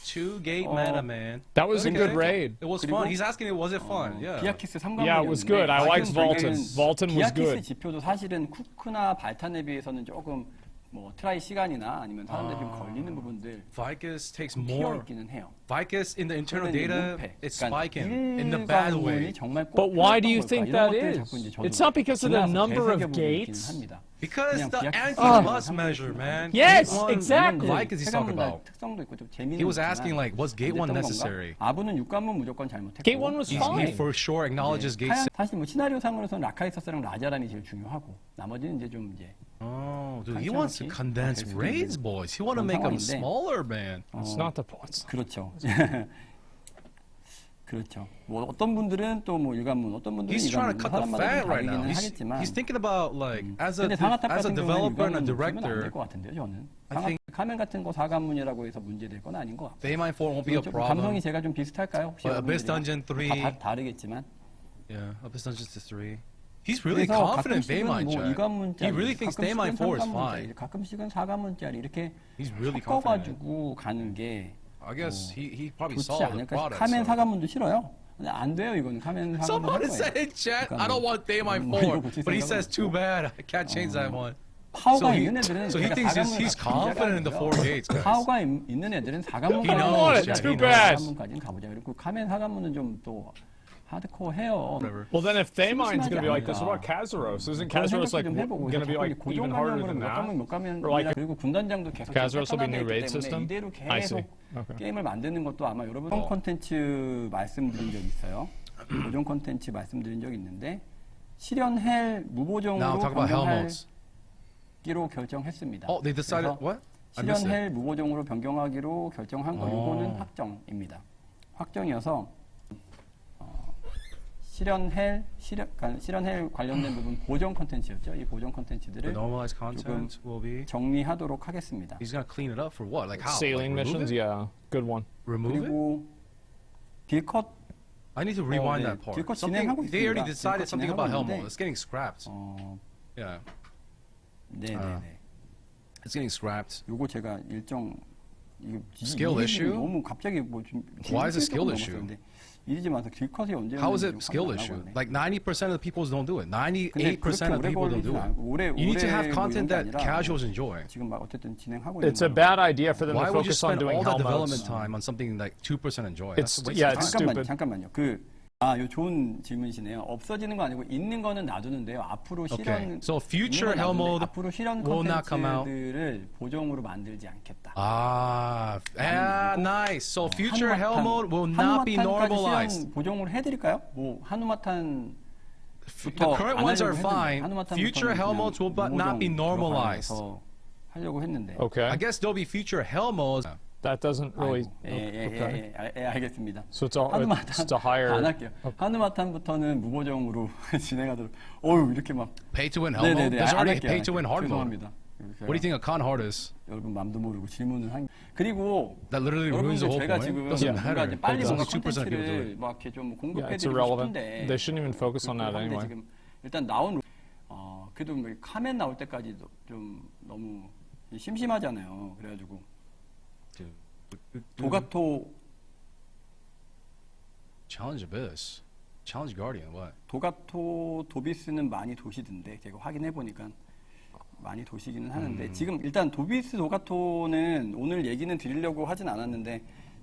2-gate meta, man. That was a Okay. good raid. It was 그리고- fun. He's asking it, was it fun? Yeah. 비아키스 3관문. Yeah, it was good. I liked Vaulton. Vaulton was 비아키스 good. 지표도 사실은 쿠크나 발탄에 비해서는 조금 뭐 트라이 시간이나 아니면 사람들이 좀 걸리는 부분들 Vicus takes 튀어 more. 있기는 해요. Vicus in the internal 그런데 이제 data, 문패, it's 그러니까 spiking in the bad way. 일관문이 정말 꼭 But why do 필요했던 you 걸까? think 이런 that 것들을 is? 자꾸 이제 저도 It's not because of the 지나서 number of 되새겨보고 있기는 gates? 합니다. Because 그냥 the 비아키스 anti-bus 상관없이 measure, man. Yes, Gate one, exactly. Vicus he's talking 세관문달 about. 특성도 있고 좀 재미는 He was 있지만 asking like, was gate one 어쨌든 necessary? 건가? 아부는 6관문 무조건 잘못했고 Gate one was He fine. for sure acknowledges gate 사실 뭐 시나리오상으로서는 라카이서스랑 라자란이 제일 중요하고 나머지는 이제 좀 이제 Oh, dude, he 한참 wants to 없이 condense 계속 raids, boys. He want to 그런 make them 상황인데. smaller, man. It's not the point. 그렇죠. 그렇죠. 뭐 어떤 분들은 또 뭐 일관문, 어떤 분들은 He's trying to 일관문, cut the 사람마다 fat 좀 right now. 다르기는 하겠지만. He's thinking about like as a 근데 상하탑 as a 같은 경우는 developer and a 일관문 director. 안될 것 같은데요, 저는. I think- 카멘 같은 거 4관문이라고 해서 문제될 건 아닌 것 같고. Daemon 4 won't be a 좀 problem. 감성이 제가 좀 비슷할까요? 혹시 But Abyss 여러분들이랑? Dungeon 3. 다 다르겠지만. Yeah, Abyss Dungeon 3. He's really 그래서 confident 가끔씩은 Daemon 뭐 chat. 2관문짜리, He really thinks Daemon 4 is fine. 가끔씩은 4관문짜리 이렇게 He's really confident. 섞어가지고 가는 게 I guess he probably 좋지 saw the 않을까? product. 카멘 so. 4관문도 싫어요. 근데 안 돼요, 이거는 카멘 4관문 할 Someone 거예요. said in chat, I don't want Daemon 뭐 4, 이거 고칠 but he 생각은 says too 없고. bad. I can't change that one. 파워가 So he- 있는 애들은 so he 제가 thinks 4관문을 he's 다 confident in the 준비하고요. 4 gates, guys. 파워가 있는 애들은 4관문까지 He knows, yeah, too he bad. 4관문까지는 가보자. 그리고 카멘 4관문은 좀 또 하드코어해요. Whatever. Well, then if Thamon's going to be like this, 심심하지 what about Kazuros? Isn't 그런 Kazuros 생각도 like 좀 해보고 going to be like 고정 even harder 관념으로 than 몇 가면 that? 몇 가면 Or like 그리고 군단장도 계속 Kazuros will be new 쫓아다니기 raid 때문에 system? 이대로 I 계속 see. Okay. 게임을 만드는 것도 아마 여러분 고정 콘텐츠 말씀드린 적 있어요. 고정 콘텐츠 말씀드린 적 있는데 실현헬 Now 무보정으로 talk about hell modes. 변경하기로 결정했습니다. Oh, they decided 그래서 what? I missed it. 실현헬 무보정으로 변경하기로 결정한 거 요거는 어. 확정입니다. 확정이어서 실현헬 관련된 부분 보정 콘텐츠였죠. 이 보정 The 콘텐츠들을 normalized content will be. 정리하도록 하겠습니다. He's gonna clean it up for what? Like how? Sailing like, remove missions, it? yeah, good one. Remove it? 그리고 딜컷 I need to rewind 네, that part. 딜컷 Something, 진행하고 they already 있습니다. decided 딜컷 something about 진행하고 Helmo. 있는데, It's getting scrapped. Yeah, 네네네. it's getting scrapped. 요거 제가 일정 이거 Skill issue? 너무 갑자기 뭐좀 Why is it skill issue? 이러지 마서 딜컷이 언제 How is 오는지 it 좀 skill 확인 안 issue? 하고 있네. Like 90% of the people don't do it. 근데 98% 그렇게 of 오래 people don't 걸리진 do it. 않고 오래 You need to have 뭐 content 이런 게 that 아니라 casuals enjoy. 지금 막 어쨌든 진행하고 있는 It's a 거예요. bad idea for them Why to would you focus on spend doing all that hell development modes. time on something like 2% enjoy? It's- That's a waste yeah, of it's time. stupid. 잠깐만요. 요 좋은 질문이시네요. 없어지는 거 아니고 있는 거는 놔두는데요. 앞으로 Okay. 실현 So future 있는 건 hell 놔두는데 mode 앞으로 실현 will not come out. 콘텐츠들을 보정으로 만들지 않겠다. Nice. So future hell mode will not be 한우마탄까지 normalized. 실현 보정으로 해드릴까요? 뭐 한우마탄 The current ones are fine. Future hell modes will not be normalized. 하려고 했는데. Okay, I guess there'll be future hell modes. that doesn't really. 예, 알겠습니다. So it's a higher. 안 할게요. 한우마탄부터는 무보정으로 진행하도록. 어유 이렇게 막. Pay to win hell mode. 네네네. There's 안 already 할게요. pay to win hard mode. 죄송합니다. What do you think a con hard is? 여러분 맘도 모르고 질문을 한. 그리고 That literally ruins the whole 여러분들 제가 point. 지금 Doesn't 뭔가 matter. 이제 빨리 It's 뭔가 only 2% of people do 콘텐츠를 it. 막 이렇게 좀 Yeah, it's 공급해드리고 irrelevant. 싶은데. They shouldn't even focus on that 그렇긴 한데 anyway. 지금 일단 나온 그래도 뭐 카멘 나올 때까지 좀 너무 심심하잖아요. 그래가지고 도가토 Challenge Abyss. Challenge Guardian, what? 도가토 도비스는 많이 도시던데 제가 확인해 보니까 많이 도시기는 하는데 지금 일단 도비스 도가토는 오늘 얘기는 드리려고 하진 않았는데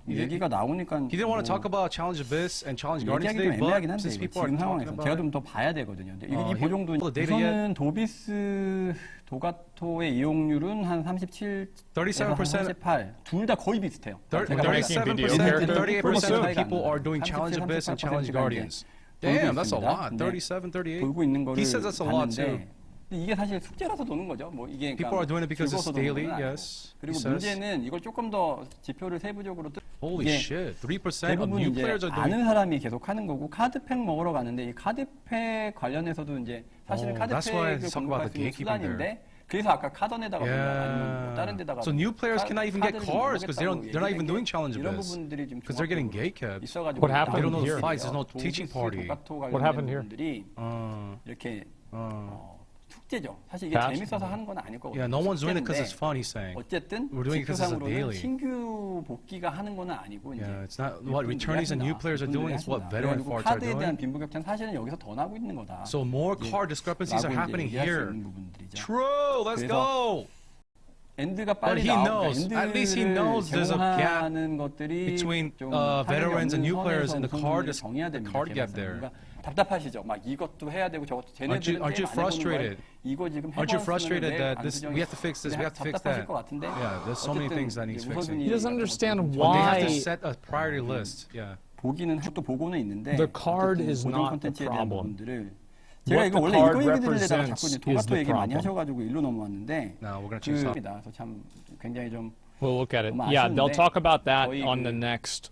얘기가 나오니까 He didn't want to talk about Challenge Abyss and Challenge Guardian 얘기하기 좀 today, 애매하긴 but 한데 since 이거 people are 지금 talking 상황에서 about 제가 it, 좀 더 봐야 되거든요. 근데 he 이 보정도 pulled the data yet? 우선은 도비스 도가토의 이용률은 한 37에서 37%. 38. 둘 다 거의 비슷해요. 37% video and character 38% of 차이가 안 people 나요. are doing 37, Challenge Abyss and Challenge 38% Guardians. 돌고 Damn, that's a 있습니다. lot. 근데 37, 38. 돌고 있는 거를 He says that's a lot too. 봤는데 근데 이게 사실 숙제라서 도는 거죠. 뭐 이게 People are doing it because it's 즐거워서 도는 daily, 건 아니고. yes. 그리고 he says. 문제는 이걸 조금 더 지표를 세부적으로 Holy 이게 shit, 3% of 대부분 new 이제 players are doing. 아는 사람이 계속 하는 거고 카드팩 먹으러 가는데 이 카드팩 관련해서도 이제 사실은 that's why I 카드팩을 talk 공급할 about 수 있는 the gatekeeping 수단인데 그래서 아까 카던에다가 아니면 뭐 다른 데다가 So new players cannot even get 카드를 cards because 모으겠다고 they're not even 얘기하는 doing 게 Challenge 이런 Abyss 부분들이 좀 because they're getting gate caps. 있어가지고 What happened They don't know the here? fights. There's no teaching party. 도가토 What happened 관련된 here? 부분들이 이렇게 숙제죠. 사실 이게 Patch? 재밌어서 하는 건 아닐 거거든요. Yeah, no one's doing it because it's 숙제인데 fun. He's saying. 어쨌든 We're doing it 'cause it's a 지표상으로는 daily. 신규 복귀가 하는 거는 아니고 이제 Yeah, it's not what returnees and new players are doing. It's what veteran 그리고 farts are 카드에 대한 doing. 빈부격차는 사실은 여기서 더 나고 있는 거다. So more card discrepancies are 라고 이제 happening 얘기할 수 here. 있는 부분들이죠. True. Let's 그래서 go. 엔드가 But 빨리 he 나오니까 knows. At least he knows there's a gap 제공하는 것들이 between 좀 veterans and new players and the card 정해야 됩니다. card gap 개발사는. there. 그러니까 답답하시죠. 막 이것도 해야 되고 저것도 쟤네들은 aren't you 게임 안 해보는 frustrated? 거야. 이거 지금 Aren't you 해봤으면 frustrated 왜 that 안 this 수정이 we have to fix this, we have to fix 답답하실 that? 것 같은데 Yeah, there's so many 어쨌든 things that needs 이제 fixing. 우선순위 He doesn't understand They have to why set a priority list. Yeah. 보기는 또 보고는 있는데 The card 어쨌든 is 보정 not the 콘텐츠에 대한 problem. 부분들을 제가 What 이거 the 원래 card 이거 얘기 들으려다가 자꾸 represents 이제 is 도가토 the 얘기 많이 problem. 하셔가지고 일로 넘어왔는데 No, we're gonna change that. 그래서 참 굉장히 좀 we'll look at it. 좀 Yeah, they'll 아쉬운데 talk about that 거의 on 그 the next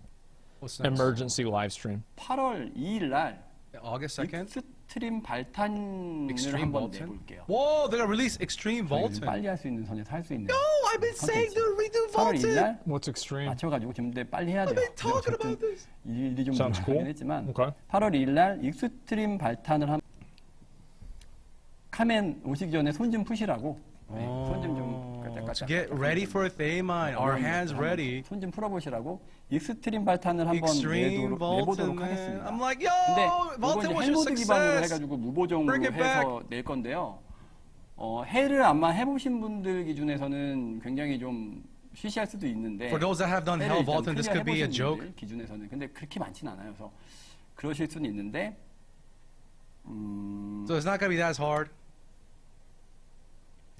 What's next? emergency live stream. 8월 2일 날 August 2nd? 익스트림 발탄을 Extreme 한번 Vaulton? 내볼게요. Whoa, they're gonna release Extreme 저희 Vaulton. 빨리 할 수 있는 선에서 할 수 있는 No, I've been saying, 컨텐츠. dude, we do 8월 2일 Vaulton. 날 What's extreme? 맞춰가지고 지금 근데 빨리 해야 돼요. been talking 근데 about this. 일이 좀 Sounds cool. 하긴 했지만 Okay. 8월 2일 날 익스트림 발탄을 한 카멘 오시기 전에 손 좀 푸시라고 손 좀 To get ready for a Thaymine, our hands ready. 손 좀 풀어보시라고 익스트림 발탄을 한번 Extreme Vaulton, 내보도록 man. 하겠습니다. I'm like, 근데 yo, 이거 Vaulton 이제 was your 헬모드 기반으로 success. 해가지고 무보정으로 Bring it 해서 낼 건데요. 해를 아마 해보신 분들 기준에서는 굉장히 좀 쉬쉬할 수도 있는데 For those that have done 해를 Hell 일단 Vaulton, this 클리어 could be a 해보신 joke. 분들 기준에서는 근데 그렇게 많진 않아요. 그래서 그러실 수는 있는데 So it's not gonna be that hard.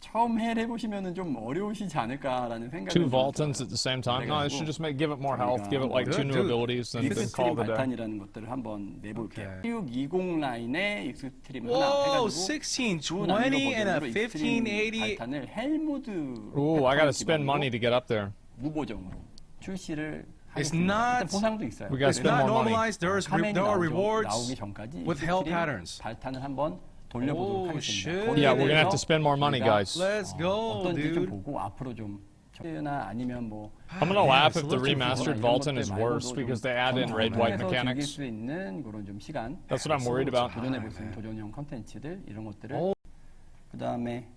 처음 해를 해보시면은 좀 어려우시지 않을까라는 생각이 Two Vaultons at the same time? No, it should just give it more health, give it like two new Dude. abilities, and then 익스트림 call it a day. 발탄이라는 것들을 한번 내볼게요. Okay. 1620 라인에 익스트림 하나 Whoa, 해가지고 1620 and a 익스트림 1580. 발탄을 헬무드 Ooh, I gotta 패턴 spend money to get up there. 무보정으로 출시를 It's 하겠습니다. not- 일단 보상도 있어요. We gotta It's spend not more money. normalized. There 카멘이 are 나오기 rewards 전까지 with hell 익스트림 patterns. 발탄을 한번 돌려보도록 Oh, 하겠습니다. shit. 거기에 Yeah, we're gonna have 대해서 to spend more money, 저희가 guys. Let's go, 어떤지 좀 dude. 보고 앞으로 좀 나 아니면 뭐 I'm gonna Man, laugh it's if a the little remastered 이런 Vaulton 것들 is 말고도 worse 좀 because they add in red white 전투에서 즐길 mechanics. 수 있는 그런 좀 시간 That's what I'm worried about. 도전해 볼 수 있는 도전형 컨텐츠들 이런 것들을 오. 그다음에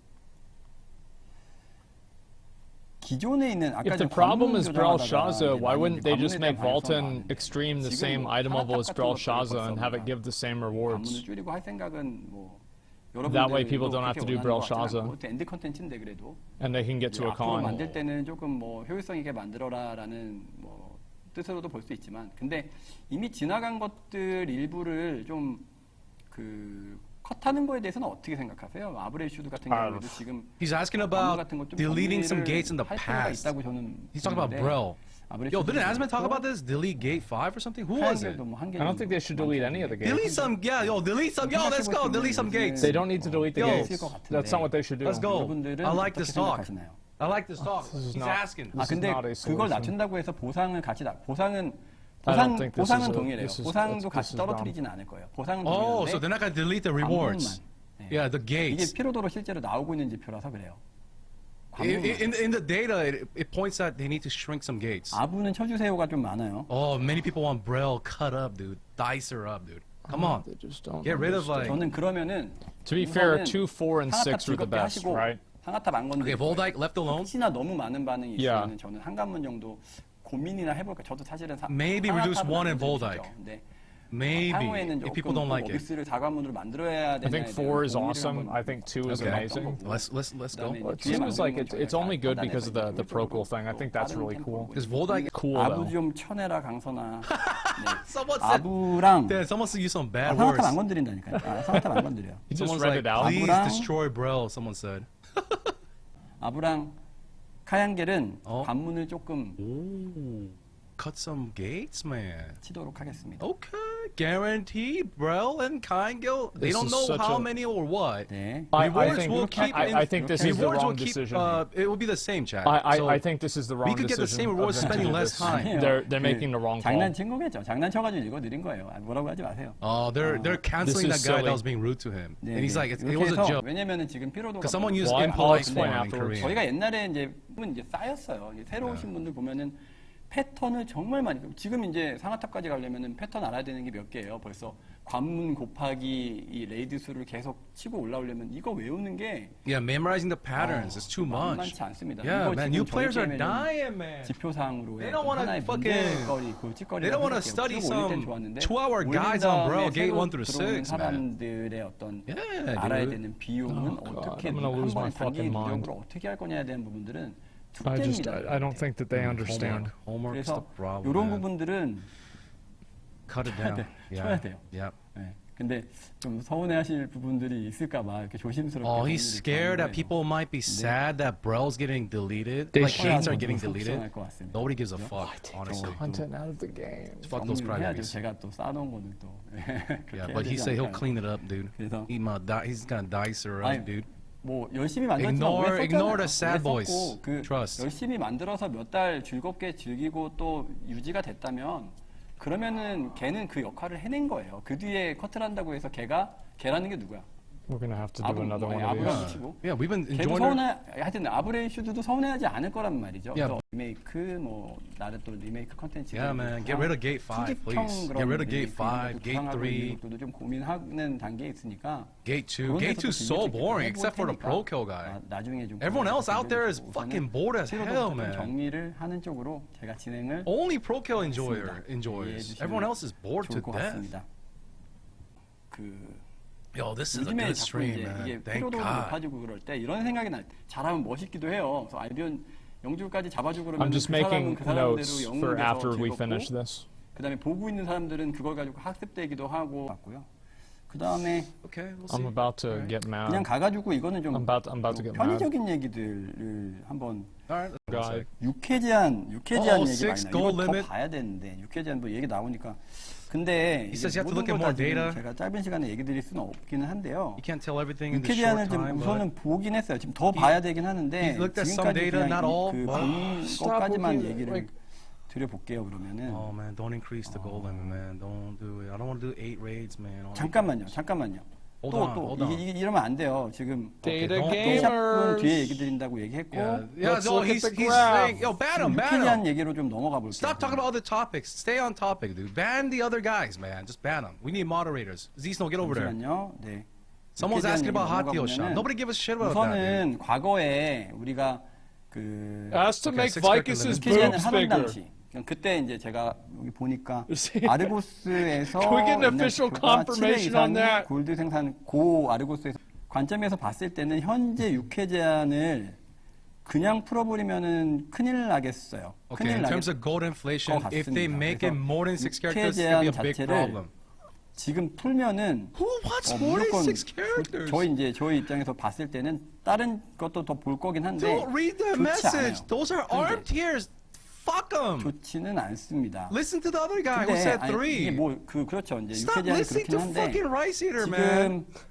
기존에 있는 아까 If the 좀 problem is 관문 Belshazzar, 조정하다가 why 이제 wouldn't they 관문에 just 대한 make Vaulton 방향성을 Extreme the 지금 same 뭐 item level as 하나 같은 것들을 Belshazzar and have it 벌써 give the same 관문을 rewards? 줄이고 할 생각은 뭐 That way people don't have to do Belshazzar. Belshazzar. 엔드 컨텐츠인데 그래도 And they can get to a 앞으로 con. 만들 때는 조금 뭐 효율성 있게 만들어라라는 뭐 뜻으로도 볼 수 있지만, 근데 이미 지나간 것들 일부를 좀 그 컷하는 거에 대해서는 어떻게 생각하세요? 아브레슈드 같은 경우에도 지금 He's asking 관문 about 같은 것좀 deleting some 정리를 gates in the 할 필요가 past. 있다고 저는 He's talking about 보는데 Brel. Yo, 아브레슈드도 didn't Asman talk 그렇고 about this? Delete gate 5 or something? Who was it? 하얀 뭐 I don't think they should delete any of the gates. Delete some, yeah, yo, delete some, yo, let's go, delete some gates. They don't need to delete the Yo. gates. That's not what they should do. Let's go. 여러분들은 I like 어떻게 this talk. 생각하시나요? I like this talk. This is He's not- asking. 아 This is 근데 not a 그걸 solution. 낮춘다고 해서 보상을 같이 보상은 I don't think this 보상은 is a- 동일해요. this is- 보상도 this 같이 is dumb. 떨어뜨리지는 않을 거예요. 보상은 Oh, so 동일한데 they're not gonna delete the rewards. 관문만. 네. Yeah, the 이게 gates. 피로도로 실제로 나오고 있는 지표라서 그래요. In the data, it points out they need to shrink some gates. 아부는 쳐주세요가 좀 많아요. Oh, many people want Brel cut up, dude. Dice her up, dude. Come on. They just don't Get rid of like. 저는 그러면은 To be fair, 우선은 2, 4, and 상하탑 6 are the 즐겁게 best, 하시고 right? 상하탑 안 건드리고 Okay, Voldike left alone. 혹시나 너무 많은 반응이 Yeah. 있으면 저는 한 관문 정도 고민이나 해볼까. 저도 사실은 Maybe reduce 상하탑은 one 안 and 건드리죠. Voldike. 근데 Maybe 향후에는 if people don't 조금 like it. 모비스를 4관문으로 만들어야 I think 되냐에 4 is 대한 awesome. 고민을 I think 2 is Okay. amazing. Let's go. 그다음에 Well, 뒤에 2 is like 만드는 it's only good 건 because of the Procol thing. I think that's really cool. Is Voldyke Cool 아부 though. 좀 쳐내라 강선아. 네. Someone said 아부랑 that someone said you some bad 상아탑 words. 안 건드린다니까요. 상아탑 안 건드려. He just Someone's read like, it out. please 아부랑- destroy Brel. Someone said. 아부랑 카양겔은 관문을 조금 Ooh, cut some gates, man. 치도록 하겠습니다. Okay, guaranteed. Brel and Kyngil, they This don't is know such how a- many or what. 네. Rewards will keep. I think this is the rewards will wrong keep. decision. It will be the same, chat. I think this is the wrong could get the decision. same rewards of them to spending do less this. time. They're making the wrong call. 장난친 거겠죠. 장난쳐가지고 이거 느린 거예요. 뭐라고 하지 마세요. They're canceling This that is guy silly. that was being rude to him, 네, and he's 네. like, it 이렇게 was a 해서 joke. 왜냐면은 지금 피로도가 Because someone used Well, I'll impolite explain form in afterwards. Korean. 저희가 옛날에 이제 쌓였어요. 이제 새로 오신 분들 보면은 패턴을 정말 많이 지금 이제 상하탑까지 가려면은 패턴 알아야 되는 게 몇 개예요. 벌써 관문 곱하기 이 레이드 수를 계속 치고 올라오려면 이거 외우는 게 Yeah, memorizing the patterns is too much. 만만치 않습니다. Yeah, 이거 man, 지금 new 저희 players are 게임에는 dying, man. 지표상으로 They don't wanna 하나의 fucking- 문제거리, 골칫거리 They don't wanna study some 2-hour guides on Bro, gate 1 through 6, man. 사람들의 어떤 Yeah, 알아야 dude. 되는 비용은 Oh, God, 어떻게 I'm gonna 한 lose 번에 my 단기 fucking mind. 노력으로 어떻게 할 거냐에 대한 부분들은 I don't think that they understand. Homework is the 그래서 problem. 이런 man. 부분들은 Cut it down. 쳐야 돼요. Yeah. 네. 근데 좀 서운해하실 부분들이 있을까봐 이렇게 조심스럽게. Oh, he's 정리를 scared that 하는 people might be sad that Brel's getting deleted. They Like should. gates are 거예요. getting 좀 deleted. 속상할 것 같습니다. Nobody gives a fuck, honestly. Content out of the game. Fuck those 정리를 private 해야죠. gates. 제가 또 쌓아놓은 거는 또. Yeah, but he said he'll clean it up, dude. 그래서 He's gonna dice her up, 아니, dude. 뭐 열심히 만들었지만 Ignore the sad 오래 boys. 썼고 그 Trust. 열심히 만들어서 몇 달 즐겁게 즐기고 또 유지가 됐다면 그러면은 걔는 그 역할을 해낸 거예요. 그 뒤에 커트를 한다고 해서 걔라는 게 누구야? We're gonna have to do another one of 아브랑 these. 치고 Yeah, we've been 걔도 enjoying 서운해 하여튼 아브레이슈드도 서운해하지 않을 거란 말이죠. Yeah. 또 리메이크 뭐 나를 또 리메이크 컨텐츠 Yeah, man. Get rid of Gate 5, please. Get rid of Gate 5, Gate 3, 것도 좀 고민하는 단계에 있으니까 Gate 2. 그런 Gate 데서도 2's so 재밌게 boring, 해볼 except for the 테니까 Pro Kill guy. 나중에 좀 Everyone else out there is 우선은 fucking bored as hell, 피로도부터 좀 man. 정리를 하는 쪽으로 제가 진행을 Only Pro Kill 이해해 enjoys. 주시면 Everyone else is bored to 좋을 것 death. 같습니다. 그 Yo, this is a 요즘에 good 자꾸 stream, 이제 man. 이게 Thank 피로도가 God. 높아지고 그럴 때 이런 생각이 나. 잘하면 멋있기도 해요. 그래서 알비온 영주까지 잡아주고 그러면 I'm just 그 making 사람은 그 사람대로 notes for 영웅돼서 after we 즐겁고 finish this. 그다음에 보고 있는 사람들은 그걸 가지고 학습되기도 하고 같고요. 그다음에 Okay, we'll I'm see. about to get 그냥 mad. 가가지고 이거는 좀 I'm about to get mad. 편의적인 얘기들을 한번 All right. God. 육회 제한 얘기 많이 six 나. goal 이거 더 limit. 봐야 되는데 육회 제한 뭐 얘기 나오니까. 근데 He says you have to 모든 look at 걸 more 다 지금 data. 제가 짧은 시간에 얘기 드릴 수는 없기는 한데요. You can't tell everything in 육회 this short 제한을 좀 time, but 우선은 보긴 했어요. 지금 더 봐야 되긴 하는데 he looked at some 지금까지 data, 그냥 not all, 그 but- 본 Stop 것까지만 looking, 얘기를 like- 드려볼게요. 그러면은 oh man, don't increase the goal limit, man. Don't do it. I don't want to do 8 raids, man. 잠깐만요. Hold on, 또 hold on. 이게 이러면 안 돼요. 지금 Data don't- 샵은 뒤에 gamers. 얘기 드린다고 얘기했고 Yeah, Let's so look at he's the saying, graph. yo, ban him, 육회에 ban 대한 him. 얘기로 좀 넘어가 볼게요. Stop talking about other topics. Stay on topic, dude. Ban the other guys, man. Just ban them. We need moderators. Zisno, get over there. 잠시만요. 네. Someone's 육회에 대한 asking about 얘기로 Hatio shot. 넘어가 Nobody give a shit about that, dude. 우선은 과거에 우리가 그 As to Okay, make six Vicus's character 육회제한을 boobs 하던 bigger. 당시 그때 이제 제가 여기 보니까 See? 아르고스에서 Can we get an official 옛날 confirmation 7회 on 이상이 that? 골드 생산 고 아르고스에서 관점에서 봤을 때는 현재 육회 제한을 그냥 풀어버리면은 큰일 나겠어요. Okay, in terms of gold inflation, 것 if they 같습니다. make it 그래서 more than 6 육회 characters, 제한 it'll be a big 자체를 problem. 지금 풀면은 Who wants more than 무조건 6 characters? 저희 입장에서 봤을 때는 다른 것도 더 볼 거긴 한데 Don't read the 좋지 message. 않아요. Those are arm tiers. Fuck them. 좋지는 않습니다. Listen to the other guy who 근데 said 이게 3. 뭐 그렇죠. 이제 Stop 육회 제한이 listening 그렇긴 to 한데 fucking Rice Eater, man. 지금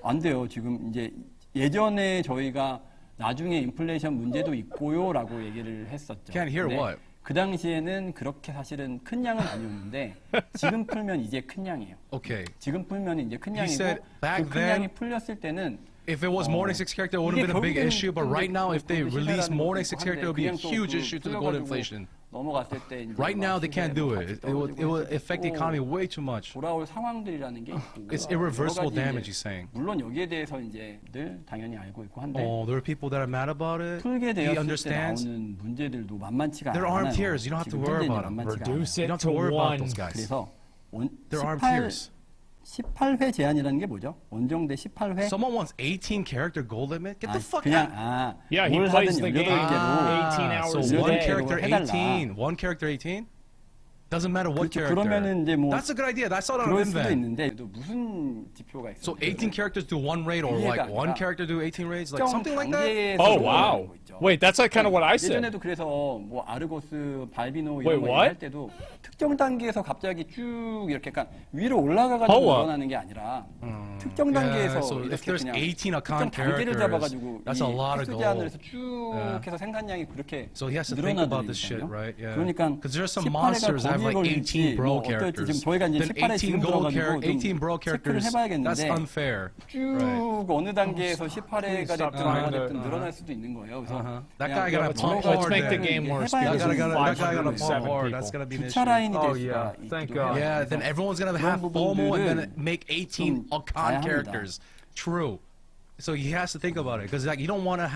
안 돼요. 지금 이제 예전에 저희가 나중에 인플레이션 문제도 있고요라고 얘기를 했었죠. Can't hear 근데 what? 그 당시에는 그렇게 사실은 큰 양은 아니었는데 지금 풀면 이제 큰 양이에요. Okay. 지금 풀면 이제 큰 He 양이고 said back 그 큰 then, 양이 풀렸을 때는 If it was more than 6 character, it wouldn't have been a big issue. But right now, if they release more than 6 character, it would be a huge issue to the gold inflation. 넘어갔을 때 이제 Right now, 막 they can't do it. It will affect the economy 또 way too much. 돌아올 상황들이라는 게 있고 It's irreversible 여러 가지 damage, 이제 he's saying. 물론 여기에 대해서 이제 늘 당연히 알고 있고 한데 Oh, there are people that are mad about it. 풀게 He 되었을 때 understands. 나오는 문제들도 만만치가 There 않아요. are arm tiers. You don't have to 지금 worry 현재는 about them. 만만치가 않아요. Reduce You it don't have to to worry about 1. those guys. 그래서 There are tiers. 18회 제한이라는 게 뭐죠? 원정대 18회? Someone wants 18 character goal limit? Get the fuck 그냥 out. Yeah, he 뭘 plays 하든 the game 18개로 18 hours So a one day. character 해달라. 18. One character 18? Doesn't matter what 그렇죠. character. 그러면은 이제 뭐 That's a good idea. I saw that on 그럴 수도 Invent. 있는데 또 무슨 지표가 있어요? So 18 characters do one raid or like 이해가 one 안 가. character do 18 raids? Like 특정 something like that? 단계에서 Oh, 올라가는 wow. 거 있죠. Wait, that's like kind of what I said. 예전에도 그래서 뭐 아르고스, 발비노 Wait, 이런 거 what? 할 때도 특정 단계에서 갑자기 쭉 이렇게 약간 위로 올라가가지고 Power. 늘어나는 게 아니라 특정 단계에서 so if 이렇게 there's 그냥 18 특정 account 단계를 characters, 잡아가지고 that's a lot of 횟수 gold. 제한을 해서 쭉 Yeah. 해서 생산량이 그렇게 So he has to think about this shit, 늘어나더라고요. right? Yeah. 그러니까 Because there's some 18회가 monsters that have 거기에 like 걸릴지 18 bro 뭐 어떨지 characters. 지금 저희가 이제 Then 18에 18 지금 gold 들어가지고 18 bro 체크를 characters. That's 해봐야겠는데 unfair. 쭉 Right. 어느 단계에서 18회가 stop 됐든 trying 뭐가 to- 됐든 늘어날 수도 있는 거예요. 그래서 That 그냥 guy got a let's pump make- let's hard. make the then. game more 해봐야 That speedy. 되겠어요. guy got a 507 pump hard. That's people. gonna be an 주차 issue. 라인이 될 Oh, 수가 yeah. 있기도 Thank 해요. God. Yeah, then everyone's gonna have 그런 FOMO and then 부분들은 make 18 좀 account 봐야 합니다. characters. True. So he has to think about it because like you don't want to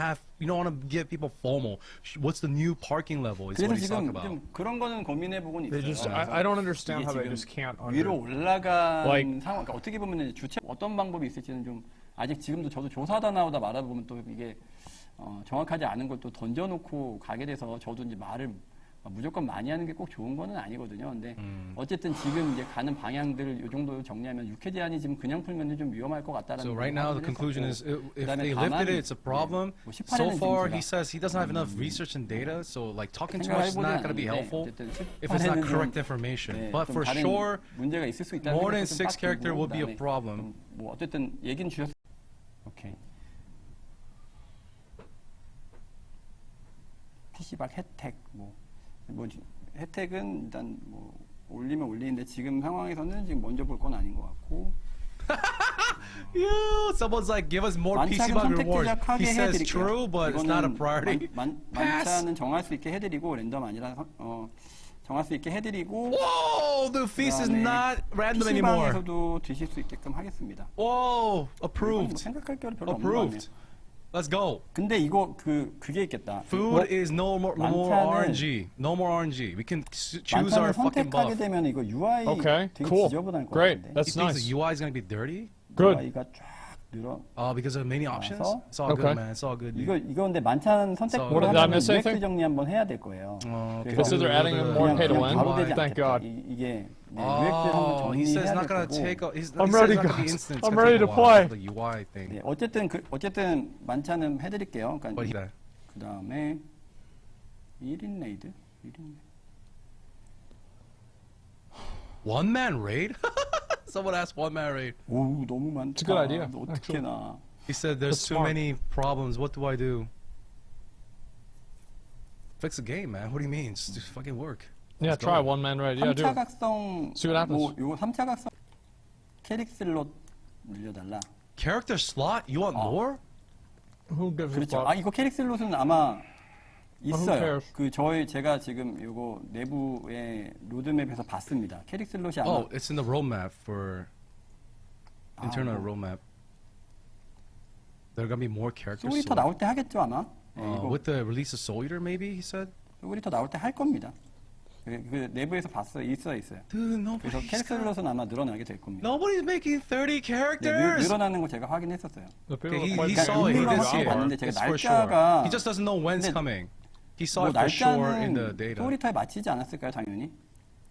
give people FOMO. What's the new parking level? Is 그래서 what he's 지금 talking about. 좀 그런 거는 고민해보고는 They 있어요. just, I don't understand 이게 how they 지금 just can't 위로 올라간 Like- 상황, 그러니까 어떻게 보면 주체 어떤 방법이 있을지는 좀 아직 지금도 저도 조사하다 나오다 말아보면 또 이게 정확하지 않은 걸 또 던져놓고 가게 돼서 저도 이제 말을 무조건 많이 하는 게 꼭 좋은 거는 아니거든요. 근데 어쨌든 지금 이제 가는 방향들 이 정도 정리하면 6회 제한이 지금 그냥 풀면 좀 위험할 것 같다라는. So right now the 확인을 conclusion is 했었고, if 그다음에 they lifted 다만, it, it's a problem. 뭐 So 18회는 far 지금 he says he doesn't have enough research and data, so like talking too much is 생각해보진 not going to be 않았는데 helpful 어쨌든 if it's not 18회는 correct 좀, information. 네, But 좀 for 다른 sure, 문제가 있을 수 있다는 more 생각도 than 좀 6 딱 character 들고, would be a 그다음에 problem. 뭐 어쨌든 얘기는 주셨. 오케이. PC방 혜택 뭐 혜택은 일단 뭐 올리면 올리는데 지금 상황에서는 지금 먼저 볼 건 아닌 것 같고. You, someone's like, give us more PC 만차는 bug 선택 rewards. 제작하게 He says 해드릴게요. true, but it's not a 이거는 priority. Pass. 만차는 정할 수 있게 해드리고 랜덤 아니라 정할 수 있게 해드리고. Whoa, the feast is 그다음에 not random anymore. PC방에서도 드실 수 있게끔 하겠습니다. Whoa, 뭐 approved. 생각할 게 별로 없는 거 아니에요. Approved. Let's go. 근데 이거 그게 있겠다. Food is no more 만찬은- RNG. No more RNG. We can choose our 만찬을 fucking 선택하게 buff. 되면 이거 UI Okay, 되게 cool. 지저분할 것 Great. 같은데. That's He thinks nice. the UI is gonna be dirty. Good. UI가 쫙 늘어. Because of many options. 나와서- It's all Okay. good, man. It's all good. 이거 근데 만찬 선택 So- What did I 하면 miss UX anything? 정리 한번 해야 될 거예요. okay. So they're adding in more 그냥 pay to win? 바로 되지 Thank 않겠다. God. 이게 네, UX를 한번 He says 정리해야 not 될 gonna 거고. take. I'm he ready, says not gonna be guys. instant. It's I'm gonna ready take to a while, play. The UI thing. 네, 어쨌든 만찬은 해드릴게요. 그러니까 But he, 그 다음에 1인 레이드. 1인 one man raid. Someone asked one man raid. 오 너무 많다. It's a good idea, 어떻게 나? He said there's That's too smart. many problems. What do I do? Fix the game, man. What do you mean? Just fucking work. Yeah, Let's try go. one man raid. Yeah, do it. 3차각성 See what happens. 뭐 요거 3차각성 캐릭 슬롯 늘려달라. Character slot? You want more? Who gives a 그렇죠. fuck? 아 이거 캐릭 슬롯은 아마 who 있어요. cares? 제가 지금 요거 내부의 로드맵에서 봤습니다. 캐릭 슬롯이 아마 Oh, it's in the roadmap for internal 뭐. roadmap. There are gonna be more characters. 소울리터 나올 때 하겠죠 아마. 네, 이거 With the release of Soul Eater, maybe he said. 소울리터 나올 때 할 겁니다. 그 내부에서 봤어요. 있어요. Dude, 그래서 캐릭 슬롯은 아마 늘어나게 될 겁니다. nobody's making 30 네, characters. 늘어나는 거 제가 확인했었어요. The people Okay, that he play saw it. He 있는 did 건 see it. 봤는데 제가 It's for 날짜가- sure. He just doesn't know when's 근데 coming. He saw 뭐 it for sure in the 날짜는 data. 소울리터에 맞추지 않았을까요, 당연히?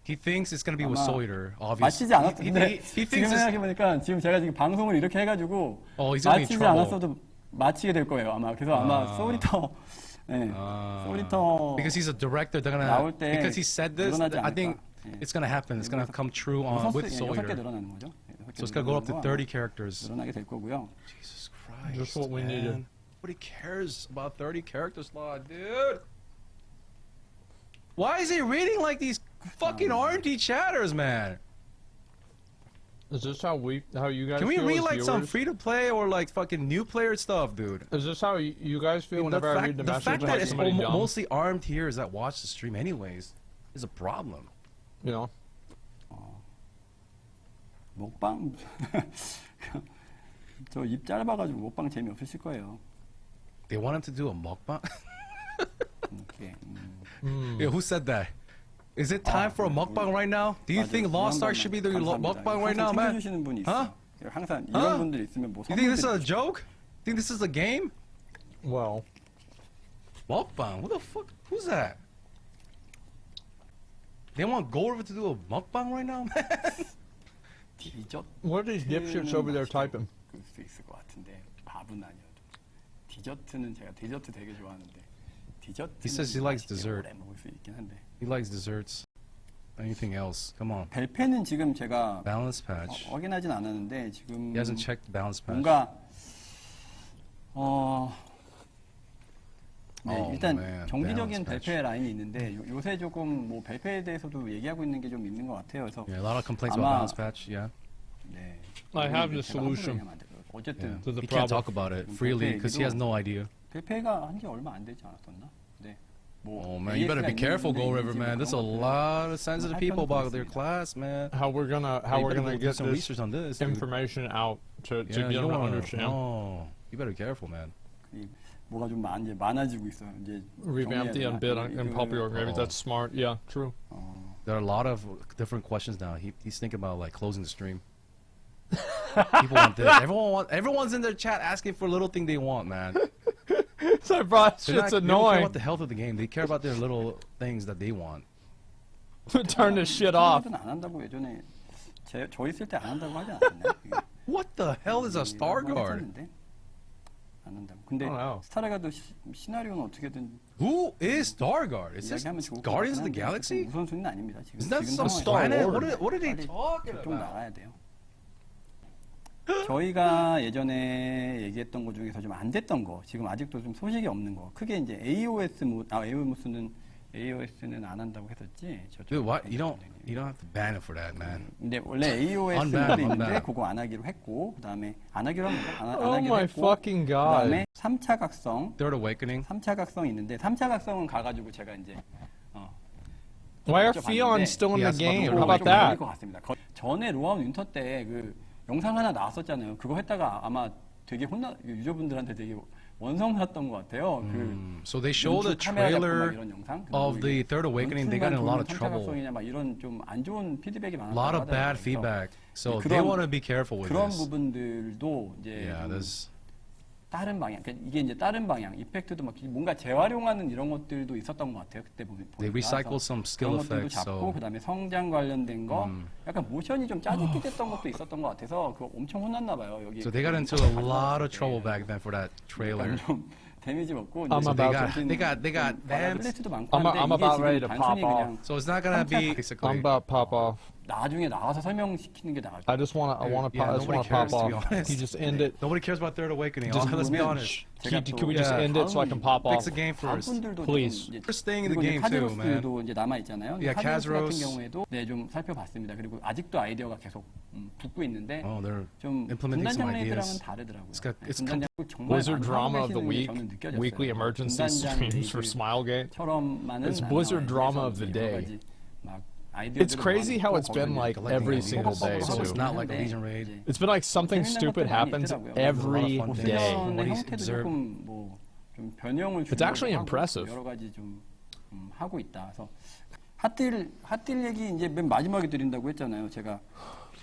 He thinks it's gonna be with 아마 Soul Eater, obviously. 맞히지 않았어. 근데 he 지금 thinks it's, 생각해보니까 지금 제가 지금 방송을 이렇게 해가지고 he's gonna be in 맞히지 trouble. 않았어도 맞히게 될 거예요 아마. 그래서 아마 소울리터, 네, 소울리터 Because he's a director, they're 나올 gonna 때 because he said this. 늘어나지 I think 않을까. it's gonna happen. It's gonna come true with Soul 6개 Eater. 늘어나는 거죠. 네, 6개 So it's gonna go up to 늘어나는 30 거 characters. 아마 늘어나게 될 거고요. Jesus Christ, Just what we needed. man. Nobody cares about 30 character slot, dude. Why is he reading like these fucking RNG chatters, man? Is this how you guys Can we feel read as like some viewers? free to play or like fucking new player stuff, dude? Is this how you guys feel whenever I read the message fact about that it's somebody dumb? mostly armed heroes that watch the stream anyways is a problem. You know? 먹방 저 입 짧아가지고 먹방 재미없으실 거예요. They want him to do a mukbang? 이렇게 Yeah, who said that? Is it time for a mukbang right now? Do you think Lost Ark should be the mukbang right now, man? 챙겨주시는 분이 Huh? 있어. 항상 이런 분들 있으면 뭐 You think this is a 선물 joke? Think this is a game? Well, Mukbang? Who the fuck? Who's that? They want Gold to do a mukbang right now, man? 디저트. what are these dipshits over there typing? 그럴 수 있을 것 같은데 밥은 아니어도. 디저트는 제가 디저트 되게 좋아하는데 디저트. He says he likes dessert. 오래 먹을 수 있긴 한데. He likes desserts. Anything else? Come on. 벨페는 지금 제가 Balance patch. 확인하진 않았는데 지금 He hasn't checked the balance patch. 뭔가 네, Oh, 일단 man. 정기적인 Balance patch. 벨페 라인이 있는데 요새 조금 뭐 벨페에 대해서도 얘기하고 있는 게 좀 있는 것 같아요. 그래서 Yeah, a lot of complaints 아마- about balance patch. Yeah. 네. I have the 제가 함부로 solution. 얘기하면 안 돼요. 어쨌든 To the He can't problem. talk about it freely because he has no idea. 벨페가 한 게 얼마 안 되지 않았었나? 네. 뭐 Oh man, you better be careful, Go River, man. There's a lot of sensitive people about their class, man. How we're gonna You better get do some this research on this. Dude. information out to Yeah, get you them don't to wanna. understand. Oh, you better be careful, man. 뭐가 좀 이제 많아지고 있어요. 이제 Revamp the 정리해야 unbid 되나? and popular. Maybe Oh. that's smart. Yeah, true. There are a lot of different questions now. He's thinking about like closing the stream. People want this. Everyone's in their chat asking for a little thing they want, man. So, bro, They don't shit's care annoying. about the health of the game. They care about their little things that they want. Turn this shit off. 안 한다고 예전에 저 있을 때 안 한다고 하지 않았나요? What the hell is a star guard? 안 한다고. 근데 I don't know. 스타레가도 시나리오는 어떻게든 Who is star guard? Is this 이야기하면 좋을 것 Guardians of the 같긴 한데 Galaxy? 우선순위는 아닙니다. 지금 Is that some Star planet? Lord. What are they 빨리 talking 좀 about? 나가야 돼요. 저희가 예전에 얘기했던 것 중에서 좀 안 됐던 거, 지금 아직도 좀 소식이 없는 거, 크게 이제 AOS는 안 한다고 했었지. Dude, what? You don't have to ban it for that, man. 근데 원래 AOS Unban, 모드 있는데 unban. 그거 안 하기로 했고, 그다음에 안 하기로 안 Oh 하기로 my 했고, fucking god. 그다음에 3차 각성, Third Awakening. 3차 각성이 있는데 3차 각성은 가가지고 제가 이제 Why are 여쭤봤는데 Fion still in the Yes, game? but How about 좀 걸릴 that? 것 같습니다. 전에 로아운 윈터 때 그 영상 하나 나왔었잖아요. 그거 했다가 아마 되게 유저분들한테 되게 원성났던 것 같아요. So they showed a 왼쪽 카메라 잡고 막 trailer 이런 영상. of the Third Awakening. They got in a lot of trouble. 막 이런 좀 안 좋은 피드백이 A 많았다고 lot of 하더라고요. bad 그래서 feedback. So 그런- they want to be careful with 그런 this. 부분들도 이제 Yeah, 좀 there's 다른 방향, 그러니까 이게 이제 다른 방향, 이펙트도 막 뭔가 재활용하는 이런 것들도 있었던 것 같아요. 그때 보니까. They recycle some skill 그런 것들도 effects. 잡고 So 그다음에 성장 관련된 거, 약간 모션이 좀 짜집기 됐던 것도 있었던 것 같아서 그거 엄청 혼났나 봐요. 여기. so they got into a lot of trouble back then for that trailer. 좀 데미지 먹고. I'm 이제 about 정신 they got 좀 bans. 플레이트도 많고 I'm 한데 about 이게 ready 지금 to 단순히 pop 그냥 So it's not gonna be basically. I'm about to pop off. 나중에 나와서 설명시키는 게 나을 I just wanna Yeah, I just nobody wanna pop cares, to be off. honest. Can you just end it? Nobody cares about Third Awakening. Just Let's be 그러면 honest. Can we just Yeah. end it so I can pop Fix off? the game first. 분들도 Please. 좀 이제 We're staying in the 그리고 game 이제 too, man. 카즈로스도 이제 남아 있잖아요. Yeah, 카즈로스 같은 Kazros. 경우에도 네, 좀 살펴봤습니다. 그리고 아직도 아이디어가 계속 붙고 있는데 Oh, they're 좀 implementing some 분단장 레이드랑은 ideas. 다르더라고요. It's 분단장 정말 Blizzard 많이 drama 하고 of the 계시는 게 week, 저는 느껴졌어요. weekly emergency 분단장 streams for 레이드 Smilegate. 처럼만은 It's 안 Blizzard 나와요. drama 그래서 of the 여러 day. 가지 막 It's crazy how it's been like every single day So it's too. not like a Legion raid. It's been like something stupid happens every fun things. day. What do you 형태도 observe? 조금 뭐좀 변형을 It's actually 주려고 하고 impressive. 여러 가지 좀 하고 있다. 그래서 핫딜 얘기 이제 맨 마지막에 드린다고 했잖아요. 제가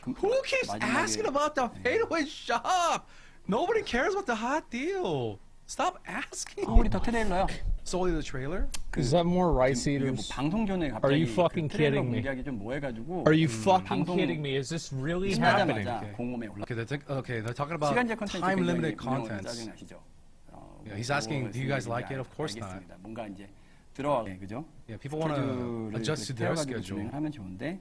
Who keeps asking about the fadeaway shop? Nobody cares about the hot deal. Stop asking. 소울리터 트레일러요. Solely the trailer? Is that more rice 이게 뭐 eaters? 방송 전에 Are 갑자기 you fucking 그 트레일러 kidding me? 공개하기 좀 뭐해가지고 Are you fucking 방송 kidding me? Is this really happening? 끝나자마자 공홈에 올라. Okay, they're talking about 시간제 컨텐츠 time 굉장히 limited 운영을 contents. 짜증나시죠? Yeah, he's asking, do you guys like it? Of course not. 알겠습니다. 뭔가 이제 들어와, 그죠? Yeah, people want to adjust to their schedule. 하면 좋은데.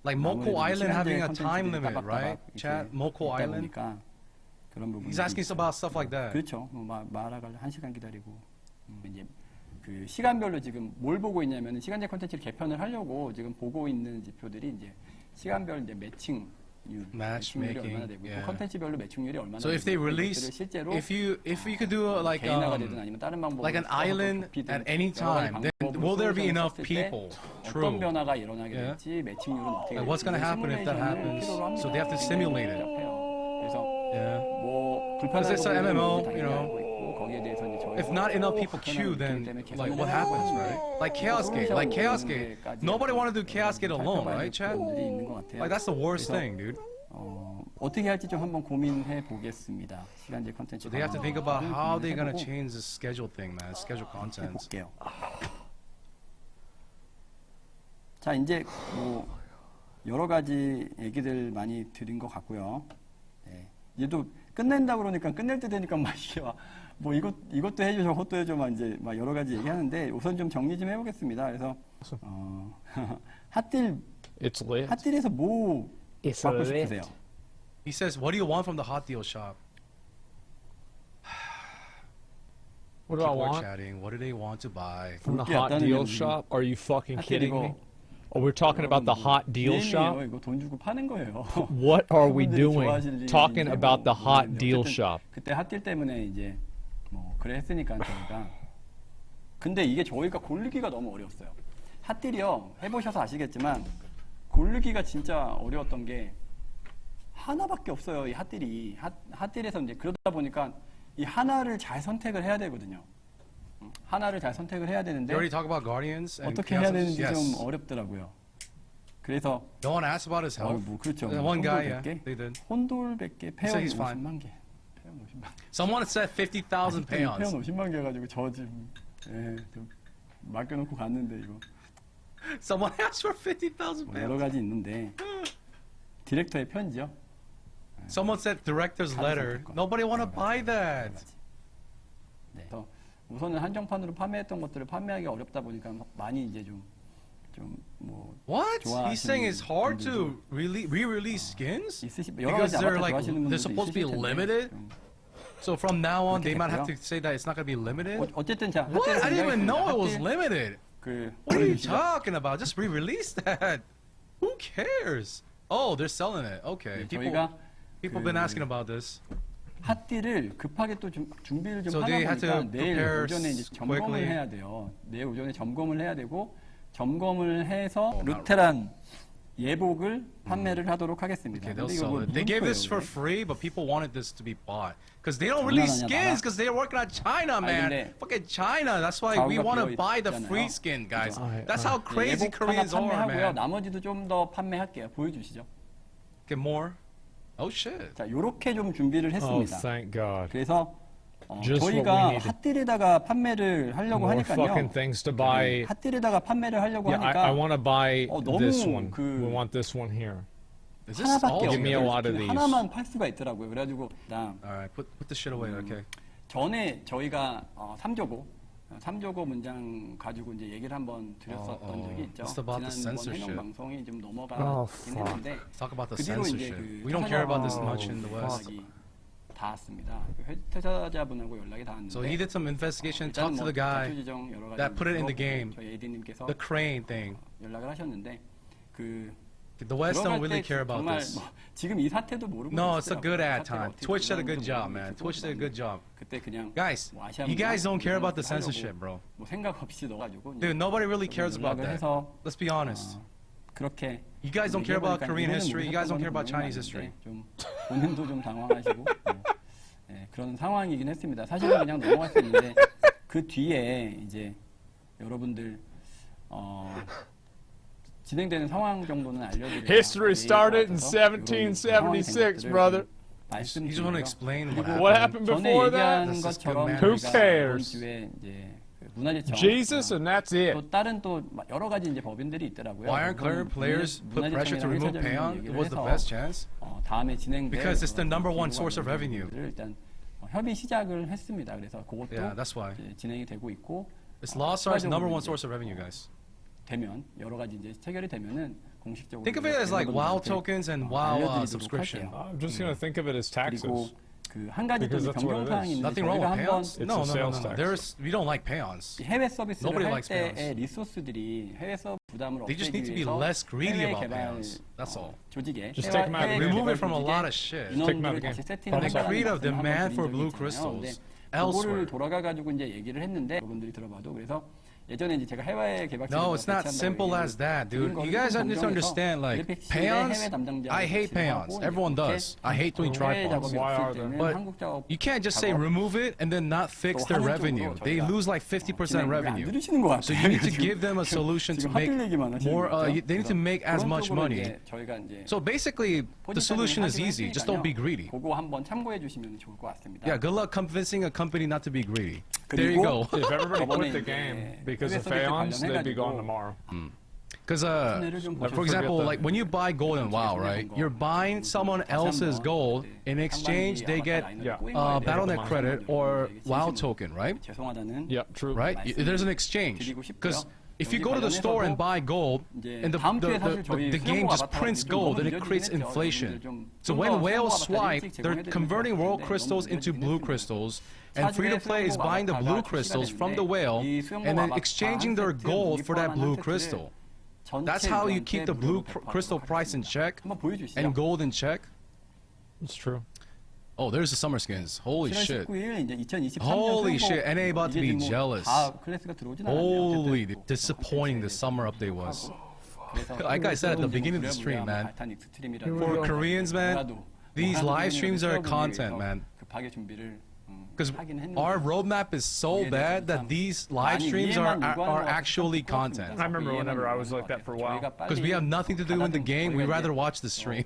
Like Moko 아무래도 Island having a 시간제 time 컨텐츠들이 limit, right? 따박따박 Chat, 이렇게 Moko 있다 Island. 보니까 그런 부분이 He's asking us about stuff like that. 그렇죠. 뭐 말아갈 1시간 기다리고 이제 그 시간별로 지금 뭘 보고 있냐면 시간제 컨텐츠를 개편을 하려고 지금 보고 있는 지표들이 이제 시간별 이제 매칭률, 매칭률이 얼마나 되고 yeah. 컨텐츠별로 매칭률이 얼마나 So if they 되고 release, 그것들을 실제로 if you could do like 개인화가 되든 아니면 다른 방법으로 like an island at any time, then will there be enough people? 어떤 True. 변화가 일어나게 Yeah. 될지 매칭률은 어떻게 And what's gonna happen if that happens? So they have to simulate it. 그래서 Yeah. 뭐 Because 불편한 it's an 부분들은 MMO, 당연히 you know. 알고 있고 있고 거기에 대해서 이제 저희가 If not enough people queue, then like what happens, right? Like Chaos Gate, Nobody want to do Chaos Gate alone, right, Chad? Like that's the worst thing, dude. 어떻게 할지 좀 한번 고민해 보겠습니다. 시간제 컨텐츠. So they have to think about how they're gonna change the schedule thing, man. Schedule content. 볼게요. 자, 이제 뭐 여러 가지 얘기들 많이 드린 것 같고요. 네. 얘도 끝낸다 그러니까 끝낼 때 되니까 막 이게 뭐 이것도 해줘 저것도 해줘 막 이제 막 여러 가지 얘기하는데 우선 좀 정리 좀 해보겠습니다. 그래서 핫딜에서 뭐 받고 싶으세요? He says, "What do you want from the hot deal shop?" What do I People are want? chatting. What do they want to buy? From the hot deal shop? Are you fucking kidding me? Oh, we're talking about the hot deal shop? 이거 돈 주고 파는 거예요. What are we doing? Talking about the hot deal shop. 그때 핫딜 때문에 이제 뭐 그래 했으니까 저희가. 근데 이게 저희가 고르기가 너무 어려웠어요. 핫딜이요. 해보셔서 아시겠지만 고르기가 진짜 어려웠던 게 하나밖에 없어요. 이 핫딜이. 핫딜에서 이제 그러다 보니까 이 하나를 잘 선택을 해야 되거든요. 하나를 잘 선택을 해야 되는데 You already talk about Guardians and 어떻게 해야 되는지 yes. 좀 어렵더라고요. 그래서 No one asked about his health. 뭐 그렇죠. One guy, yeah, they did. 혼돌 100개, He said 폐원 he's fine. 50만 개. 폐원 50만 개. Someone said 50,000 폐원 pounds. 50만 개 해가지고 저 지금 좀 맡겨놓고 갔는데 이거 Someone asked for 50,000 뭐 여러 pounds. 가지 있는데 디렉터의 편지요. Someone said director's letter. Nobody want to buy that. 네. 그래서 우선은 한정판으로 판매했던 것들을 판매하기 어렵다 보니까 많이 이제 좀뭐 What? He's saying it's hard to re-release skins 여러 because 가지 they're 아바타 like 좋아하시는 they're 분들도 supposed to be 있으실 텐데 limited. So from now on, they might have to 됐고요. say that it's not going to be limited. 어쨌든 자 What? I didn't even know it was limited. 그 What are you talking about? Just re-release that. Who cares? Oh, they're selling it. Okay. 저희가 People been asking about this. 핫딜을 급하게 또 준비를 좀 So 하다 they had 보니까 to 내일 prepare 오전에 이제 점검을 quickly. 해야 돼요. 내일 오전에 점검을 해야 되고 점검을 해서 루테란 예복을 판매를 하도록 하겠습니다. Okay, they'll 근데 이거 sell 뭐 it. They gave this for 물음표예요, free, but people wanted this to be bought because they don't release skins because they're working on China, man. 근데 Fucking China. That's why we 가오가 want to 비어 buy the 있잖아요. free skin, guys. 그죠? That's how crazy 예복 하나 Koreans are, 판매하고요. man. 나머지도 좀 더 판매할게요. 보여주시죠. Get more. Oh shit. 자, 요렇게 좀 준비를 Oh, 했습니다. thank God. 그래서 Just what we 저희가 needed. 핫딜에다가 판매를 하려고 More 하니까요. fucking things to buy. 핫딜에다가 판매를 하려고 Yeah, 하니까 I want to buy 너무 this one. 그 We want this one here. Is this 하나밖에 all? Give me a 없어요. lot of these. 하나만 팔 수가 있더라고요. 그래가지고 All right, put the shit away. Okay. 전에 저희가 3조고 문장 가지고 이제 얘기를 한번 드렸었던 적이 있죠. It's about the 지난번 censorship. 해명 방송이 좀 Oh, 넘어가긴 했는데 Let's talk about the 그 뒤로 이제 censorship. We don't care about this much in the West. 연락이 닿았습니다. 퇴사자분하고 연락이 닿았는데. So he did some investigation, 일단은 talked to the guy 자초지종 여러 가지 that put it in the 물어보고 game. 저희 AD님께서 The crane thing. 연락을 하셨는데 그 The West don't 들어갈 really 때 care about 정말 this. 뭐 지금 이 사태도 모르고 No, it's a 있으시더라고요. good ad 사태가 time. 어떻게 Twitch did a good 돌아가는지 job, man. 모르겠고 Twitch did a good job. 그때 그냥 Guys, 뭐 아시아 you guys don't care about the 하려고 censorship, bro. 뭐 생각 없이 넣어가지고 Dude, nobody really cares about 연락을 that. 해서 Let's be honest. 그렇게 You guys don't care about 얘기해보니까 Korean 이해는 history. You guys don't care about 못했던 Chinese 거는 history. 모르겠는데 좀 본인도 좀 당황하시고 그런 상황이긴 했습니다. 사실은 그냥 넘어갈 수 있는데 그 뒤에 이제 여러분들 진행되는 상황 정도는 알려드려요. History started in 1776, brother. You just want to explain what What happened. happened 전에 before 얘기한 that? 것처럼 Who 저희가 cares? 이번 주에 이제 문화재청 Jesus, and that's it. 또 다른 또 여러 가지 이제 법인들이 있더라고요. Why aren't clear players put pressure to remove Payon? It was the best chance. 다음에 진행될 Because it's the number one 그런 source of revenue. 부분들을 일단 협의 시작을 했습니다. 그래서 그것도 Yeah, that's why. 이제 진행이 되고 있고 It's Lost Stars' number one 이제 source of revenue, guys. 되면 여러 가지 이제 체결이 되면은 공식적으로 Think of it as like WoW 여러분들한테 tokens and WoW 알려드리도록 subscription. 할게요. I'm just gonna think of it as 그리고 taxes. 그 한 가지 또 Because that's what 변경 it 사항이 is. 있는데 Nothing wrong 저희가 with 한번 Payons? It's No, a no, sales no, no. tax. We don't like Payons. 해외 서비스를 Nobody 할 likes 때의 Payons. 리소스들이 해외 서브 부담을 They just need to 없애기 be 위해서 less greedy 해외 about 개발 Payons. That's all. 조직에 Just take them out of the game. Remove it from a lot of shit. Take them out of 인원들을 the 다시 game. 세팅을 And they 해가지고 create a 말씀을 한번 demand 드린 for 적이 blue 있잖아요. crystals 근데 elsewhere. 그거를 돌아가 가지고 이제 얘기를 했는데 여러분들이 들어봐도 그래서 예전에 이제 제가 해외 개발자 No, it's not simple as that, dude. You guys need to understand, like, peons, I hate peons. Everyone does. I hate doing tripods. But you can't just say remove it and then not fix their revenue. They lose like 50% revenue. So you need to give them a solution to make more, they need to make as much money. So basically, the solution is easy. Just don't be greedy. 그거 한번 참고해 주시면 좋을 것 같습니다. Yeah, good luck convincing a company not to be greedy. There you go. If everybody quit the game because of Phaons, they'd be gone tomorrow. Because, for example, like when you buy gold in WoW, right? You're buying someone else's gold. In exchange, they get Battle.net credit or WoW token, right? Yeah, true. Right? There's an exchange. Because if you go to the store and buy gold, and the game just prints gold, and it creates inflation. So when whales swipe, they're converting world crystals into blue crystals, and free-to-play is buying the blue crystals from the whale, and then exchanging their gold for that blue crystal. That's how you keep the blue crystal price in check, and gold in check. It's true. Oh, there's the summer skins. Holy shit. Holy shit, NA about to be jealous. Holy disappointing the summer update was. Like I said at the beginning of the stream, man. For Koreans, man, these live streams are content, man. Because our roadmap is so bad that these live streams are actually content. I remember whenever I was like that for a while. Because we have nothing to do in the game, we'd rather watch the stream.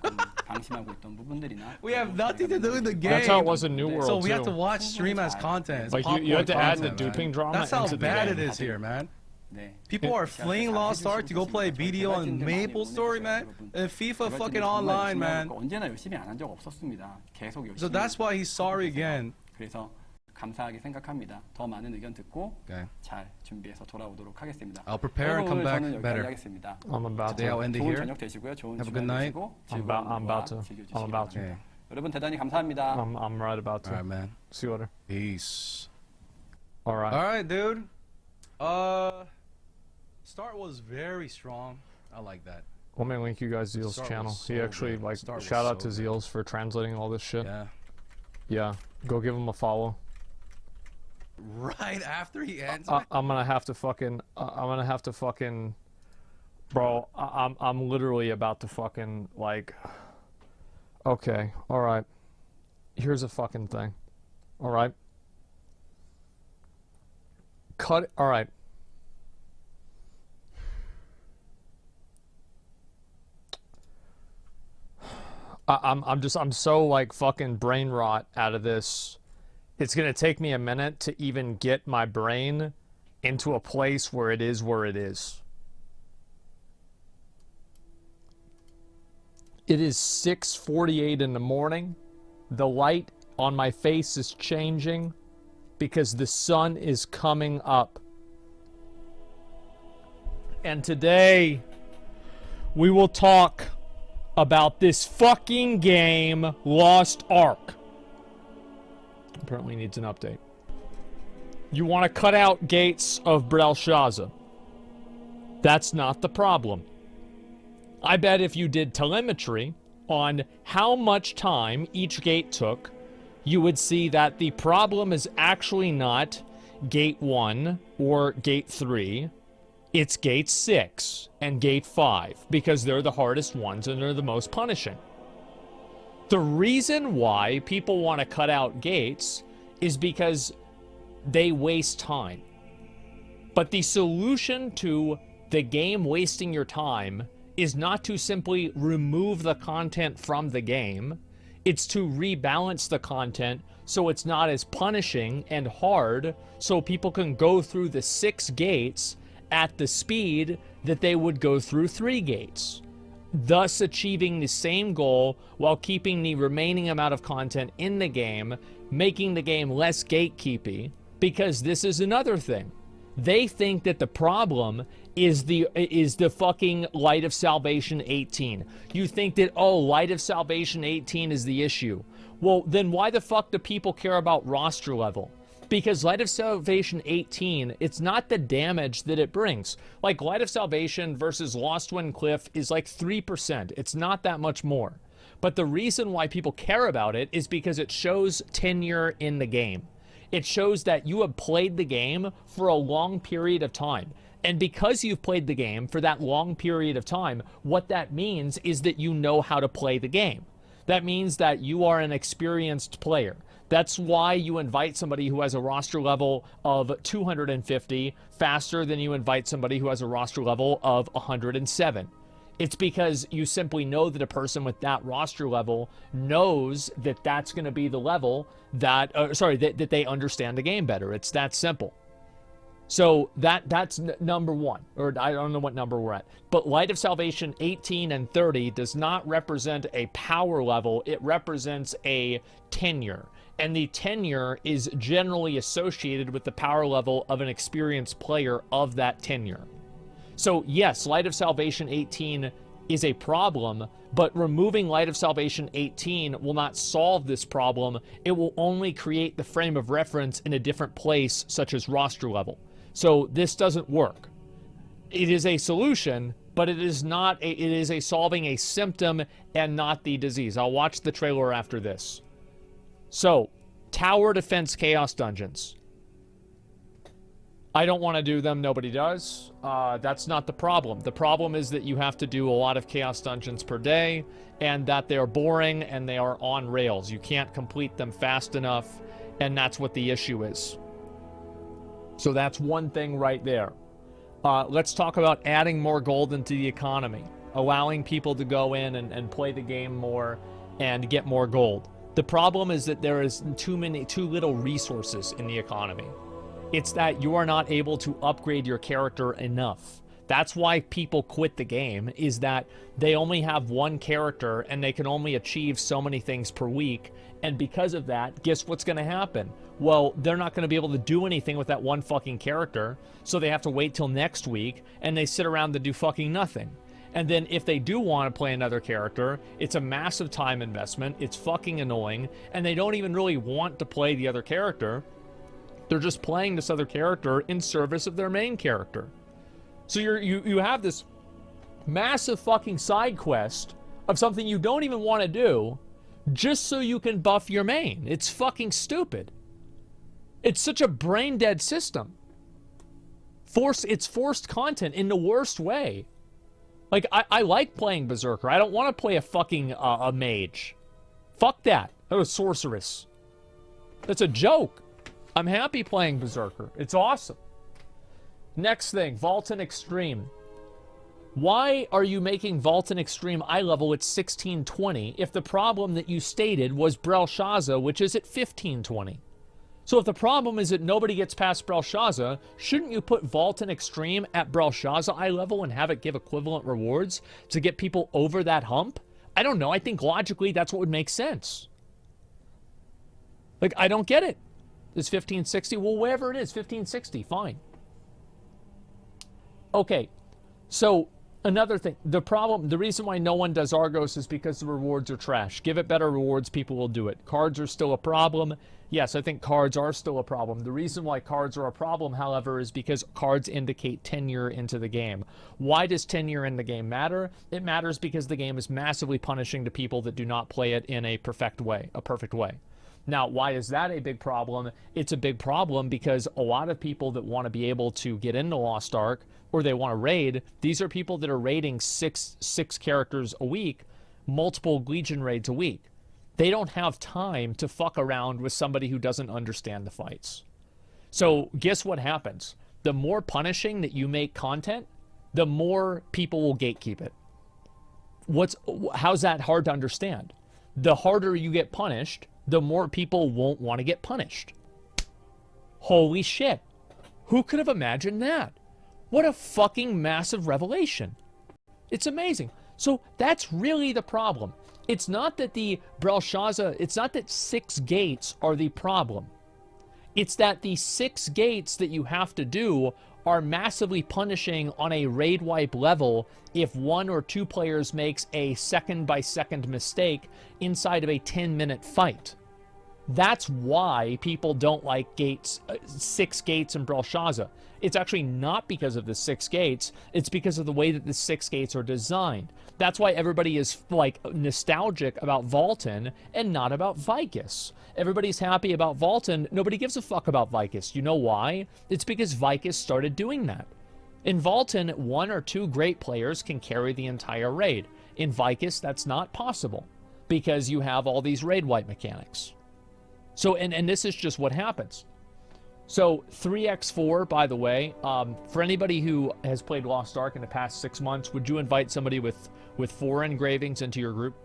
We have nothing to do in the game. That's how it was in New World, so we have too. to watch stream as content. Like you had to add the duping drama. That's how into the bad game. it is here, man. People are fleeing Lost Ark to go play BDO and Maple Story, man. And FIFA fucking online, man. So that's why he's sorry again. 그래서 감사하게 생각합니다. 더 많은 의견 듣고 잘 준비해서 돌아오도록 하겠습니다. I'll prepare and come back better. I'm about Today I'll to. end it 좋은 here. 저녁 되시고요. 좋은 Have a good night. I'm about to. I'm about to. Okay. 여러분 대단히 감사합니다. I'm right about to. All right, man. See you later. Peace. All right. All right, dude. Start was very strong. I like that. Let me link you guys Zeal's Start channel. was He so actually good. like Start was shout out so to good. Zeals for translating all this shit. Yeah. Yeah. Go give him a follow. Right after he ends. I'm gonna have to fucking. Bro, I'm literally about to fucking like. Okay. All right. Here's a fucking thing. All right. Cut. All right. I'm so like fucking brain rot out of this. It's gonna take me a minute to even get my brain into a place where it is where it is. It is 6:48 in the morning. The light on my face is changing because the sun is coming up. And today we will talk about this fucking game, Lost Ark. Apparently needs an update. You want to cut out gates of Belshazzar. That's not the problem. I bet if you did telemetry on how much time each gate took, you would see that the problem is actually not gate 1 or gate 3. It's gate 6 and gate 5 because they're the hardest ones and they're the most punishing. The reason why people want to cut out gates is because they waste time. But the solution to the game wasting your time is not to simply remove the content from the game. It's to rebalance the content so it's not as punishing and hard so people can go through the 6 gates at the speed that they would go through 3 gates, thus achieving the same goal while keeping the remaining amount of content in the game, making the game less gatekeepy, because this is another thing. They think that the problem is the fucking Light of Salvation 18. You think that, oh, Light of Salvation 18 is the issue. Well, then why the fuck do people care about roster level? Because Light of Salvation 18, it's not the damage that it brings. Like, Light of Salvation versus Lost Wind Cliff is like 3%. It's not that much more. But the reason why people care about it is because it shows tenure in the game. It shows that you have played the game for a long period of time. And because you've played the game for that long period of time, what that means is that you know how to play the game. That means that you are an experienced player. That's why you invite somebody who has a roster level of 250 faster than you invite somebody who has a roster level of 107. It's because you simply know that a person with that roster level knows that that's going to be the level that, that they understand the game better. It's that simple. So that's number one, or I don't know what number we're at. But Light of Salvation 18 and 30 does not represent a power level. It represents a tenure. And the tenure is generally associated with the power level of an experienced player of that tenure. So yes, Light of Salvation 18 is a problem, but removing Light of Salvation 18 will not solve this problem. It will only create the frame of reference in a different place, such as roster level. So this doesn't work. It is a solution, but it is not. It is a solving a symptom and not the disease. I'll watch the trailer after this. So, tower defense chaos dungeons. I don't want to do them. Nobody does. That's not the problem. The problem is that you have to do a lot of chaos dungeons per day, and that they're boring and they are on rails. You can't complete them fast enough, and that's what the issue is. So that's one thing right there. Let's talk about adding more gold into the economy, allowing people to go in and play the game more and get more gold. The problem is that there is too little resources in the economy. It's that you are not able to upgrade your character enough. That's why people quit the game, is that they only have one character and they can only achieve so many things per week. And because of that, guess what's going to happen? Well, they're not going to be able to do anything with that one fucking character, so they have to wait till next week, and they sit around to do fucking nothing. And then if they do want to play another character, it's a massive time investment, it's fucking annoying, and they don't even really want to play the other character. They're just playing this other character in service of their main character. So you have this massive fucking side quest of something you don't even want to do just so you can buff your main. It's fucking stupid. It's such a brain-dead system. It's forced content in the worst way. Like, I like playing Berserker. I don't want to play a fucking a mage. Fuck that. Or a sorceress. That's a joke. I'm happy playing Berserker. It's awesome. Next thing, Vaultin Extreme. Why are you making Vaultin Extreme eye level at 1620 if the problem that you stated was Belshazzar, which is at 1520? So if the problem is that nobody gets past Belshazzar, shouldn't you put Vaultin Extreme at Belshazzar eye level and have it give equivalent rewards to get people over that hump? I don't know. I think logically that's what would make sense. Like, I don't get it. It's 1560. Well, wherever it is, 1560. Fine. Okay. So, another thing. The reason why no one does Argos is because the rewards are trash. Give it better rewards, people will do it. Cards are still a problem. Yes, I think cards are still a problem. The reason why cards are a problem, however, is because cards indicate tenure into the game. Why does tenure in the game matter? It matters because the game is massively punishing to people that do not play it in a perfect way. Now, why is that a big problem? It's a big problem because a lot of people that want to be able to get into Lost Ark, or they want to raid, these are people that are raiding six characters a week, multiple Legion raids a week. They don't have time to fuck around with somebody who doesn't understand the fights. So guess what happens? The more punishing that you make content, the more people will gatekeep it. How's that hard to understand? The harder you get punished, the more people won't want to get punished. Holy shit. Who could have imagined that? What a fucking massive revelation. It's amazing. So that's really the problem. It's not that it's not that 6 gates are the problem. It's that the 6 gates that you have to do are massively punishing on a raid wipe level if 1 or 2 players makes a second-by-second mistake inside of a 10-minute fight. That's why people don't like gates, 6 gates in Belshazzar. It's actually not because of the 6 gates. It's because of the way that the 6 gates are designed. That's why everybody is like nostalgic about Vulcan and not about Vicus. Everybody's happy about Vulcan. Nobody gives a fuck about Vicus. You know why? It's because Vicus started doing that. In Vulcan, 1 or 2 great players can carry the entire raid. In Vicus, that's not possible because you have all these raid wipe mechanics. So, and this is just what happens. So 3x4, by the way, for anybody who has played Lost Ark in the past 6 months, would you invite somebody with 4 engravings into your group?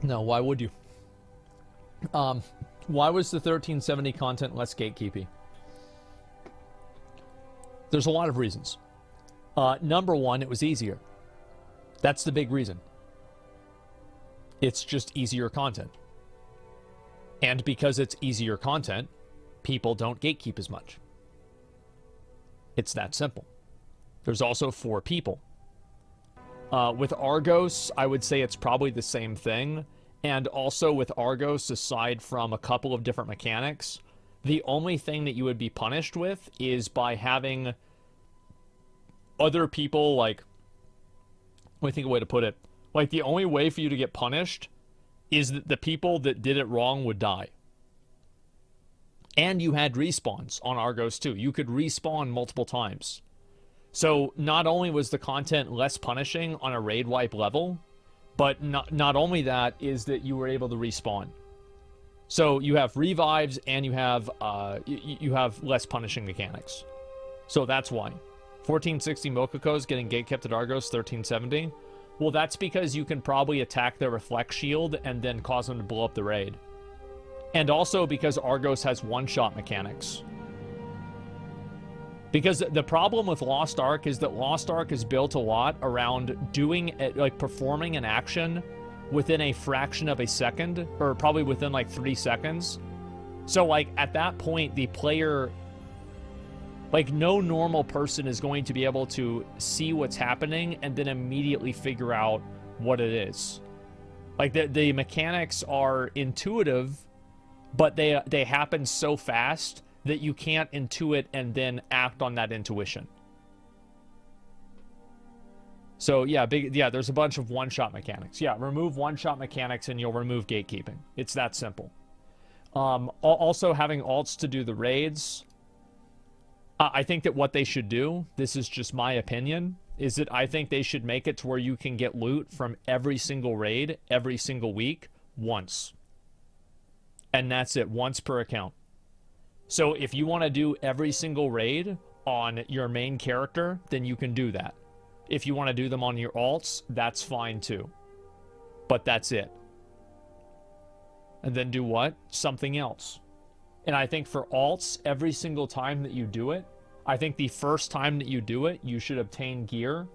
No, why would you? Why was the 1370 content less gatekeepy? There's a lot of reasons. Number one, it was easier. That's the big reason. It's just easier content. And because it's easier content, people don't gatekeep as much. It's that simple. There's also 4 people. With Argos, I would say it's probably the same thing. And also with Argos, aside from a couple of different mechanics, the only thing that you would be punished with is by having other people, like, let me think of a way to put it. Like, the only way for you to get punished is that the people that did it wrong would die. And you had respawns on Argos too. You could respawn multiple times. So not only was the content less punishing on a raid wipe level, but not only that is that you were able to respawn. So you have revives and you have less punishing mechanics. So that's why. 1460 Mokokos getting gatekept at Argos 1370. Well, that's because you can probably attack their reflect shield and then cause them to blow up the raid. And also because Argos has one-shot mechanics. Because the problem with Lost Ark is that Lost Ark is built a lot around performing an action within a fraction of a second, or probably within like 3 seconds. So like at that point, the player, like no normal person is going to be able to see what's happening and then immediately figure out what it is. Like the mechanics are intuitive, but they happen so fast that you can't intuit and then act on that intuition. So yeah, there's a bunch of one-shot mechanics. Yeah, remove one-shot mechanics and you'll remove gatekeeping. It's that simple. Also having alts to do the raids. I think that what they should do, this is just my opinion, is that I think they should make it to where you can get loot from every single raid, every single week, once. And that's it, once per account. So if you want to do every single raid on your main character, then you can do that. If you want to do them on your alts, that's fine too. But that's it. And then do what? Something else. And I think for alts, every single time that you do it, I think the first time that you do it, you should obtain gear.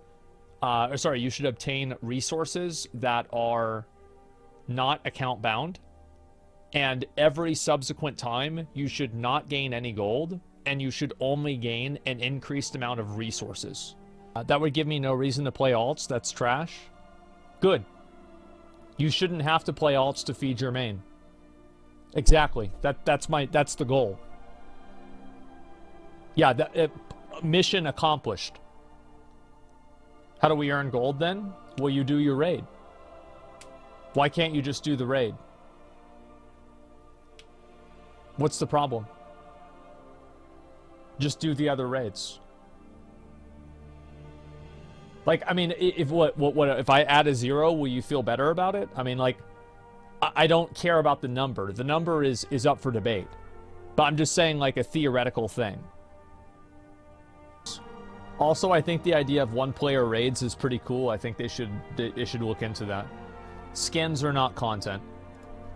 You should obtain resources that are not account bound. And every subsequent time, you should not gain any gold, and you should only gain an increased amount of resources. That would give me no reason to play alts. That's trash. Good. You shouldn't have to play alts to feed your main. Exactly. That's the goal. Yeah, mission accomplished. How do we earn gold then? Well, you do your raid. Why can't you just do the raid? What's the problem? Just do the other raids. Like, I mean, if if I add a 0, will you feel better about it? I mean, like, I don't care about the number. The number is up for debate. But I'm just saying, like, a theoretical thing. Also, I think the idea of one-player raids is pretty cool. I think they should look into that. Skins are not content.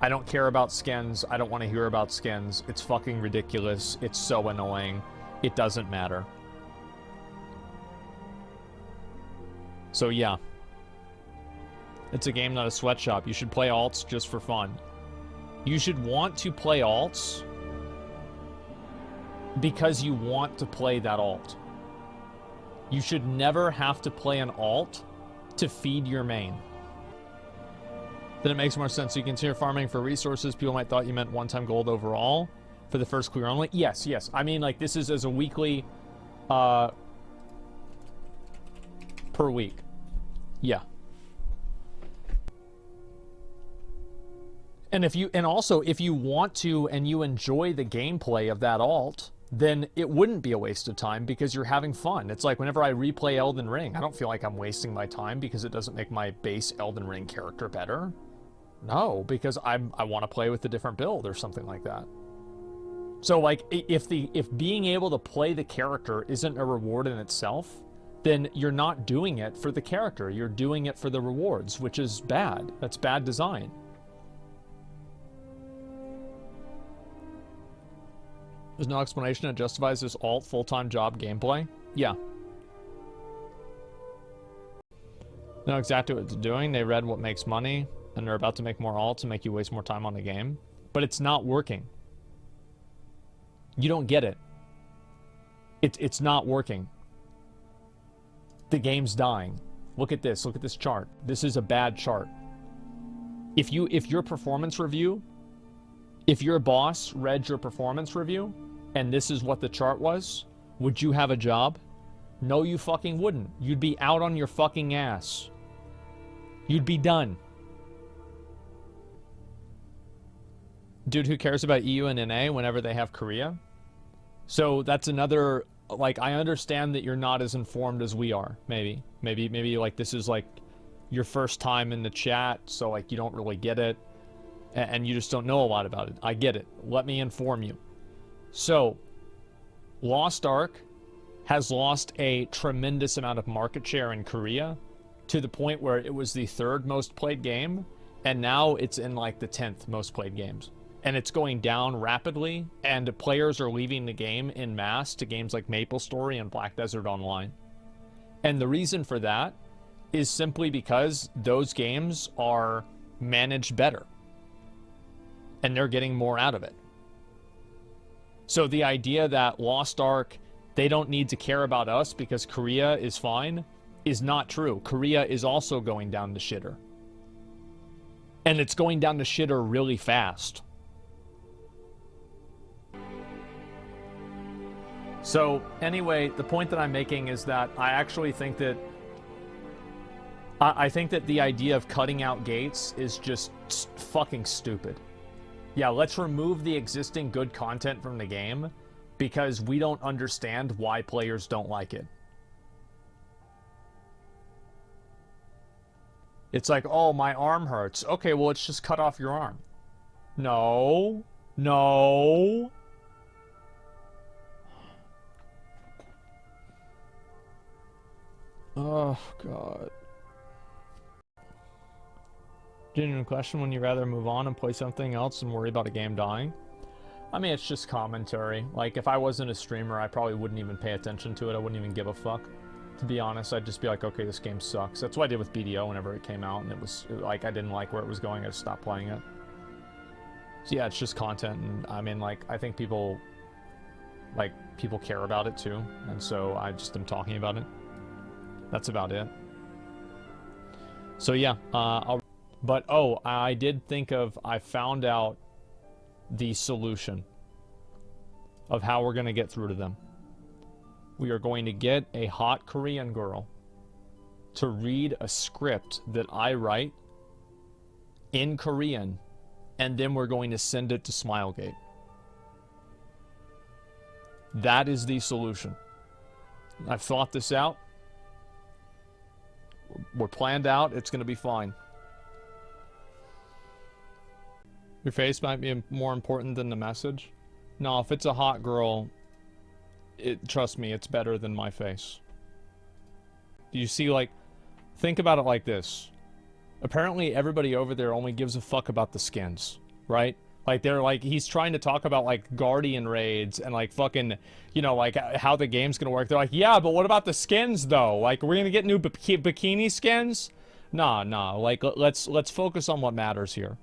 I don't care about skins. I don't want to hear about skins. It's fucking ridiculous. It's so annoying. It doesn't matter. So yeah. It's a game, not a sweatshop. You should play alts just for fun. You should want to play alts because you want to play that alt. You should never have to play an alt to feed your main. Then it makes more sense. So you consider farming for resources. People might thought you meant one-time gold overall for the first clear only. Yes, yes. I mean, like, this is as a weekly, per week. Yeah. And also, if you want to and you enjoy the gameplay of that alt, then it wouldn't be a waste of time because you're having fun. It's like whenever I replay Elden Ring, I don't feel like I'm wasting my time because it doesn't make my base Elden Ring character better. No, because I want to play with a different build or something like that. So like if being able to play the character isn't a reward in itself, then you're not doing it for the character. You're doing it for the rewards, which is bad. That's bad design. There's no explanation that justifies this alt full-time job gameplay? Yeah. They know exactly what they're doing. They read what makes money, and they're about to make more alts and make you waste more time on the game. But it's not working. You don't get it. It's not working. The game's dying. Look at this. Look at this chart. This is a bad chart. If your performance review, if your boss read your performance review, and this is what the chart was, would you have a job? No, you fucking wouldn't. You'd be out on your fucking ass. You'd be done. Dude, who cares about EU and NA whenever they have Korea? So that's another, like, I understand that you're not as informed as we are, maybe. Maybe like this is like your first time in the chat, so like you don't really get it. And you just don't know a lot about it. I get it. Let me inform you. So, Lost Ark has lost a tremendous amount of market share in Korea to the point where it was the 3rd most played game, and now it's in like the 10th most played games. And it's going down rapidly, and players are leaving the game en masse to games like MapleStory and Black Desert Online. And the reason for that is simply because those games are managed better. And they're getting more out of it. So the idea that Lost Ark, they don't need to care about us because Korea is fine, is not true. Korea is also going down the shitter. And it's going down the shitter really fast. So anyway, the point that I'm making is that I actually think that I think that the idea of cutting out gates is just fucking stupid. Yeah, let's remove the existing good content from the game because we don't understand why players don't like it. It's like, oh, my arm hurts. Okay, well, let's just cut off your arm. No. No. Oh, God. Genuine question, when you rather move on and play something else and worry about a game dying? I mean, it's just commentary. Like, if I wasn't a streamer, I probably wouldn't even pay attention to it. I wouldn't even give a fuck. To be honest, I'd just be like, okay, this game sucks. That's what I did with BDO whenever it came out, and it was, like, I didn't like where it was going. I just stopped playing it. So yeah, it's just content, and I mean, like, I think people care about it too, and so I just am talking about it. That's about it. So yeah, But, oh, I did think I found out the solution of how we're going to get through to them. We are going to get a hot Korean girl to read a script that I write in Korean, and then we're going to send it to Smilegate. That is the solution. I've thought this out. We're planned out. It's going to be fine. Your face might be more important than the message. No, if it's a hot girl, trust me, it's better than my face. You see, like, think about it like this. Apparently everybody over there only gives a fuck about the skins, right? Like, they're like, he's trying to talk about, like, Guardian raids and, like, fucking, you know, like, how the game's gonna work. They're like, yeah, but what about the skins, though? Like, we're gonna get new bikini skins? Nah, like, let's focus on what matters here.